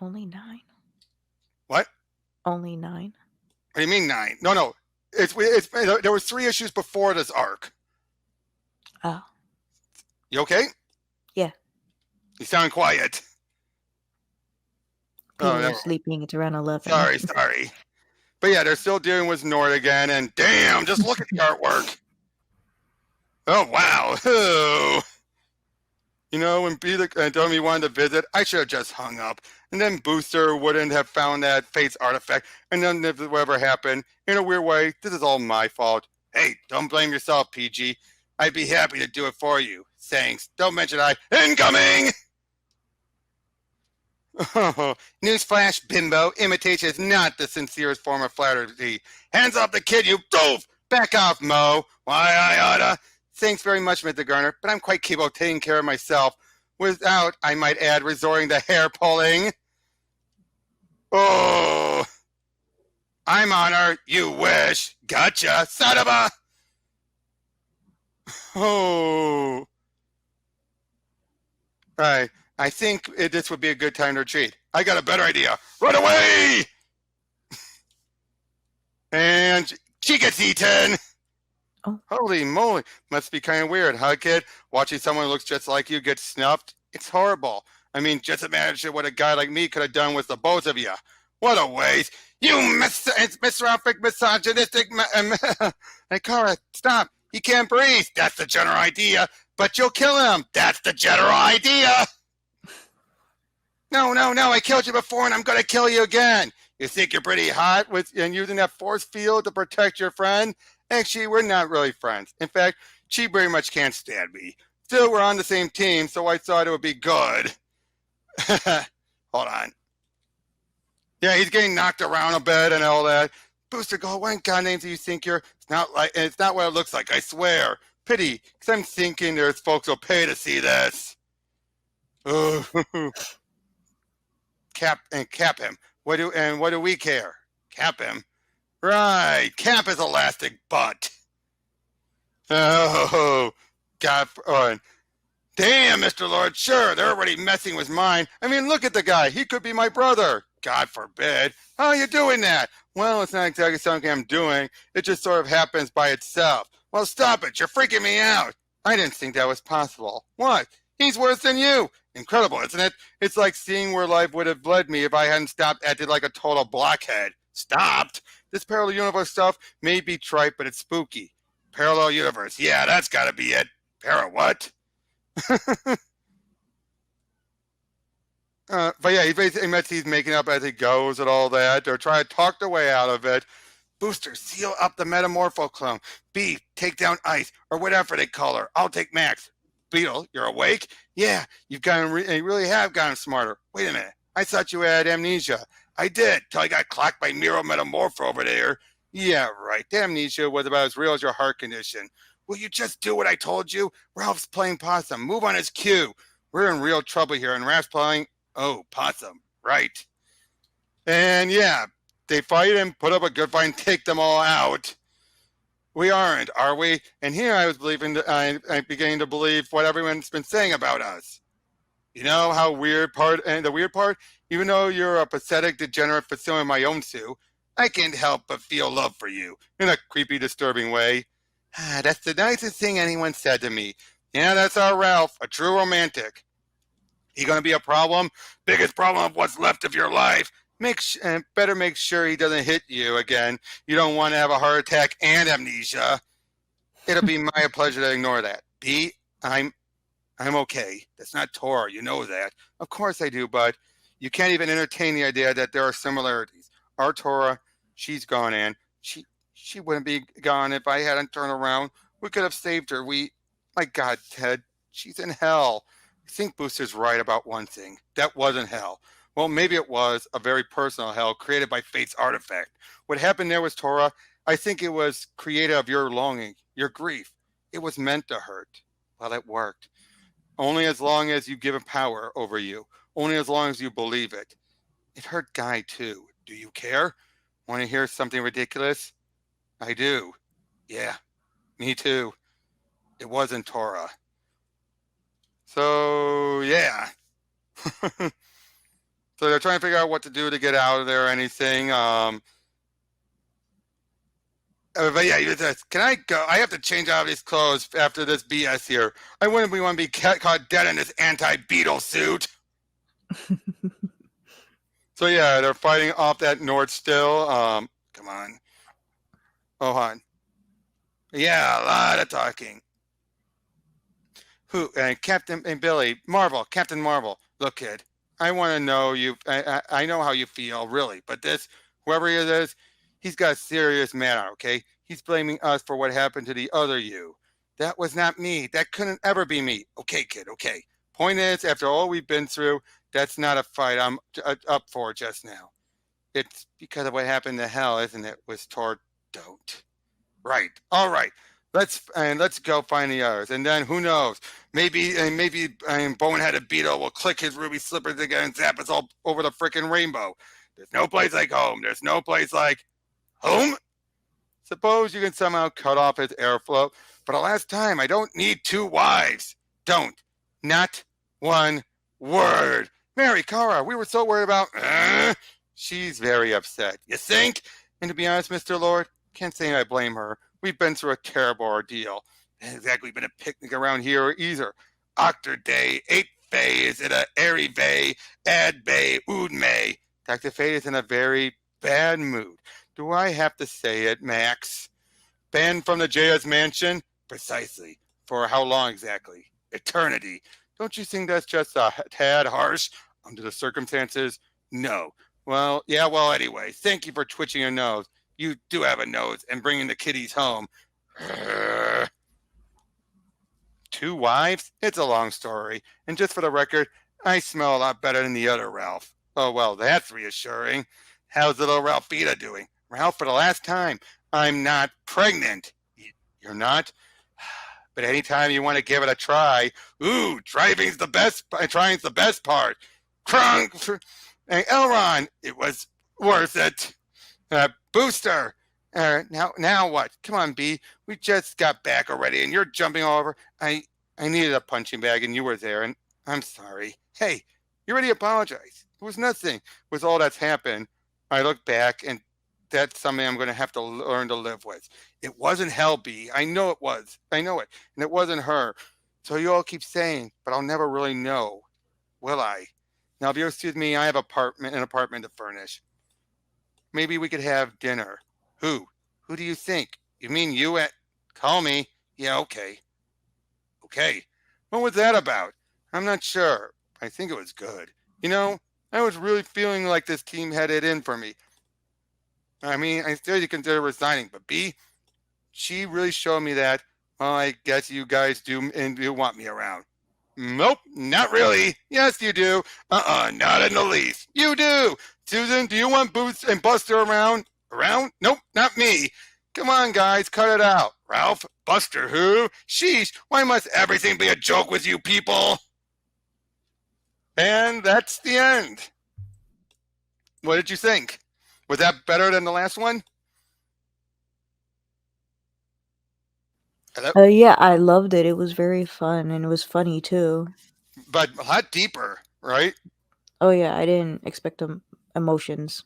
Only 9. What? Only 9. What do you mean 9? No. There was 3 issues before this arc. Oh. You okay? Yeah. You sound quiet. People are sleeping. It's around 11. Sorry. But yeah, they're still dealing with Nord again, and damn, just look at the artwork. Oh, wow. Oh. You know, when Beetle told me he wanted to visit, I should have just hung up. And then Booster wouldn't have found that Fate's artifact. And then if whatever happened, in a weird way, this is all my fault. Hey, don't blame yourself, PG. I'd be happy to do it for you. Thanks. Don't mention incoming! Oh, newsflash, bimbo. Imitation is not the sincerest form of flattery. Hands off the kid, you doof! Back off, Mo. Why, I oughta. Thanks very much, Mr. Garner, but I'm quite capable of taking care of myself without, I might add, resorting to hair pulling. Oh, I'm on her. You wish. Gotcha, son of a. Oh. All right, I think this would be a good time to retreat. I got a better idea. Run away! And she gets eaten. Oh. Holy moly. Must be kind of weird, huh, kid? Watching someone who looks just like you get snuffed? It's horrible. I mean, just imagine what a guy like me could have done with the both of you. What a waste. You misanthropic, misogynistic... Hey, Kara, stop. He can't breathe. That's the general idea. But you'll kill him. That's the general idea. No. I killed you before, and I'm going to kill you again. You think you're pretty hot and using that force field to protect your friend? Actually, we're not really friends. In fact, she very much can't stand me. Still, we're on the same team, so I thought it would be good. Hold on. Yeah, he's getting knocked around a bit and all that. Booster, go away. God names you think you're. It's not what it looks like. I swear. Pity, because I'm thinking there's folks who'll pay to see this. Oh, cap him. What do we care? Cap him. Right. Cap his elastic butt. Oh, God. Oh, damn, Mr. Lord. Sure, they're already messing with mine. I mean, look at the guy. He could be my brother. God forbid. How are you doing that? Well, it's not exactly something I'm doing. It just sort of happens by itself. Well, stop it. You're freaking me out. I didn't think that was possible. What? He's worse than you. Incredible, isn't it? It's like seeing where life would have led me if I hadn't stopped acting like a total blockhead. Stopped? This parallel universe stuff may be trite, but it's spooky. Parallel universe. Yeah, that's got to be it. What? But yeah, he basically admits he's making up as he goes and all that. They're trying to talk their way out of it. Booster, seal up the metamorpho clone. B, take down Ice, or whatever they call her. I'll take Max. Beetle, you're awake? Yeah, you really have gotten smarter. Wait a minute. I thought you had amnesia. I did, till I got clocked by Miro Metamorpho over there. Yeah, right. The amnesia was about as real as your heart condition. Will you just do what I told you? Ralph's playing possum. Move on his cue. We're in real trouble here, and Ralph's playing, possum. Right. And yeah, they fight and put up a good fight and take them all out. We aren't, are we? And here I'm beginning to believe what everyone's been saying about us. You know how the weird part, even though you're a pathetic, degenerate facility in my own suit, I can't help but feel love for you in a creepy, disturbing way. That's the nicest thing anyone said to me. Yeah, that's our Ralph, a true romantic. He gonna be a problem? Biggest problem of what's left of your life. Better make sure he doesn't hit you again. You don't want to have a heart attack and amnesia. It'll be my pleasure to ignore that. B, I'm okay. That's not Tora. You know that. Of course I do, but you can't even entertain the idea that there are similarities. Our Tora, she's gone, and she wouldn't be gone if I hadn't turned around. We could have saved her. My God, Ted, she's in hell. I think Booster's right about one thing. That wasn't hell. Well, maybe it was a very personal hell created by fate's artifact. What happened there was Tora. I think it was created of your longing, your grief. It was meant to hurt. Well, it worked. Only as long as you give it power over you. Only as long as you believe it. It hurt Guy, too. Do you care? Want to hear something ridiculous? I do. Yeah, me too. It wasn't Tora. So, yeah. So they're trying to figure out what to do to get out of there or anything. But yeah, can I go? I have to change out of these clothes after this BS here. I wouldn't want to be caught dead in this anti-Beetle suit. So yeah, they're fighting off that Nord still. Come on. Oh, hon. Yeah, a lot of talking. Who? Captain and Billy. Captain Marvel. Look, kid. I want to know you. I know how you feel, really. But whoever he is, he's got a serious matter, okay? He's blaming us for what happened to the other you. That was not me. That couldn't ever be me. Okay, kid, okay. Point is, after all we've been through, that's not a fight I'm up for just now. It's because of what happened to hell, isn't it? Don't. Right. All right. Let's go find the others, and then who knows? Maybe boneheaded Beetle will click his ruby slippers again and zap us all over the frickin' rainbow. There's no place like home. There's no place like home. Suppose you can somehow cut off his airflow. For the last time, I don't need two wives. Don't. Not one word. Mary, Kara, we were so worried about. She's very upset. You think? And to be honest, Mr. Lord, can't say I blame her. We've been through a terrible ordeal. It hasn't exactly been a picnic around here either. Octor Day, 8 Fays in a airy bay, ad bay, ood may. Dr. Fate is in a very bad mood. Do I have to say it, Max? Banned from the Jaya's mansion? Precisely. For how long exactly? Eternity. Don't you think that's just a tad harsh under the circumstances? No. Well, anyway, thank you for twitching your nose. You do have a nose and bringing the kiddies home. 2 wives? It's a long story. And just for the record, I smell a lot better than the other Ralph. Oh, well, that's reassuring. How's little Ralphita doing? Ralph, for the last time, I'm not pregnant. You're not? But anytime you want to give it a try, ooh, trying's the best part. Crunk! Hey, Elron, it was worth it. Booster. Now what? Come on, B. We just got back already, and you're jumping all over. I needed a punching bag, and you were there, and I'm sorry. Hey, you already apologized. It was nothing with all that's happened. I look back, and that's something I'm going to have to learn to live with. It wasn't hell, B. I know it was. I know it, and it wasn't her. So you all keep saying, but I'll never really know, will I? Now, if you'll excuse me, I have an apartment to furnish. Maybe we could have dinner. Who? Who do you think? You mean you at... Call me. Yeah, okay. Okay. What was that about? I'm not sure. I think it was good. You know, I was really feeling like this team had it in for me. I mean, I still consider resigning, but B, she really showed me that, well, I guess you guys do and do want me around. Nope, not really. Yes, you do. Not in the least. You do. Susan, do you want Boots and Buster around? Around? Nope, not me. Come on, guys, cut it out. Ralph, Buster, who? Sheesh, why must everything be a joke with you people? And that's the end. What did you think? Was that better than the last one? Hello? Yeah, I loved it. It was very fun and it was funny too. But a lot deeper, right? Oh yeah, I didn't expect emotions.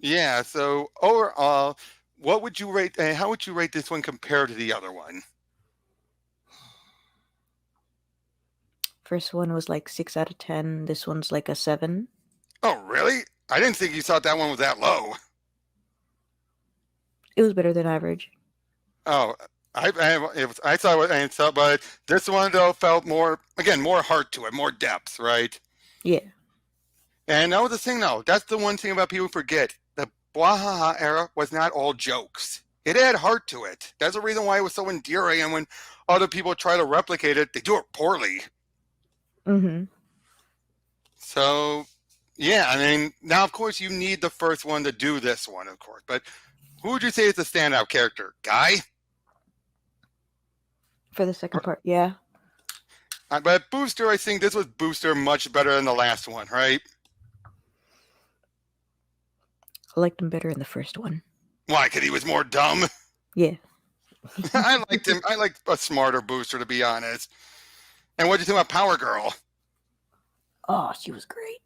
Yeah, so overall, what would you rate, how would you rate this one compared to the other one? First one was like 6 out of 10. This one's like a 7. Oh, really? I didn't think you thought that one was that low. It was better than average. Oh, I thought I saw, but this one though felt more, again, more heart to it, more depth, right? Yeah. And that was the thing though. That's the one thing about people forget. The Bwahaha era was not all jokes. It had heart to it. That's the reason why it was so endearing. And when other people try to replicate it, they do it poorly. Mm-hmm. So, yeah, I mean, now of course you need the first one to do this one, of course. But who would you say is the standout character? Guy? For the second part, yeah. But Booster, I think this was Booster much better than the last one, right? I liked him better in the first one. Why? Because he was more dumb? Yeah. I liked him. I liked a smarter Booster, to be honest. And what did you think about Power Girl? Oh, she was great.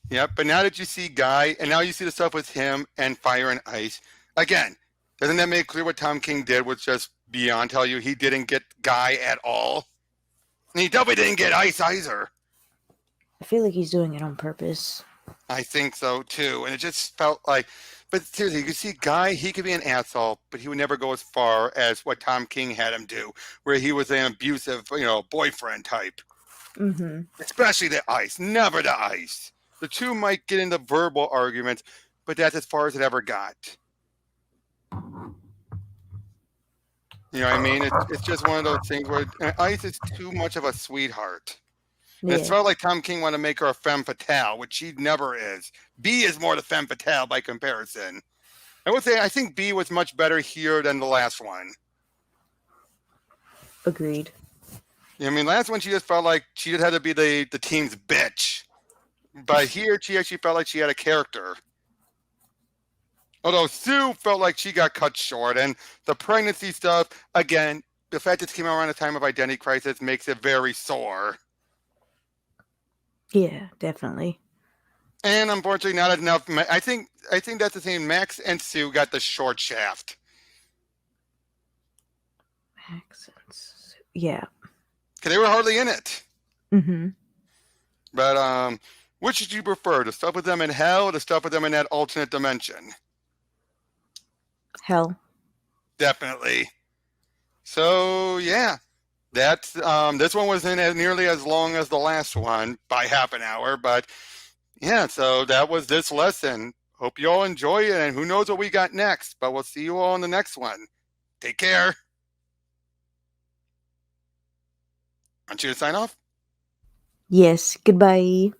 Yep, but now that you see Guy, and now you see the stuff with him and Fire and Ice, again, doesn't that make clear what Tom King did was just beyond tell you he didn't get Guy at all? And he definitely didn't get Ice either. I feel like he's doing it on purpose. I think so, too. And it just felt like, but seriously, you can see Guy, he could be an asshole, but he would never go as far as what Tom King had him do, where he was an abusive, boyfriend type. Mm-hmm. Especially the Ice, never the Ice. The two might get into verbal arguments, but that's as far as it ever got. You know what I mean? It's just one of those things where Ice is too much of a sweetheart. Yeah. It felt like Tom King wanted to make her a femme fatale, which she never is. B is more the femme fatale by comparison. I would say I think B was much better here than the last one. Agreed. I mean, last one she just felt like she just had to be the team's bitch. But here she actually felt like she had a character. Although Sue felt like she got cut short, and the pregnancy stuff, again, the fact that it came out around the time of Identity Crisis makes it very sore. Yeah, definitely. And unfortunately, not enough. I think that's the same. Max and Sue got the short shaft. Max and Sue, yeah. Because they were hardly in it. Mm-hmm. But which did you prefer? The stuff with them in hell or the stuff with them in that alternate dimension? Hell. Definitely. So, yeah. That's this one wasn't nearly as long as the last one by half an hour, but yeah, so that was this lesson. Hope you all enjoy it, and who knows what we got next, but we'll see you all in the next one. Take care. Want you to sign off? Yes, goodbye.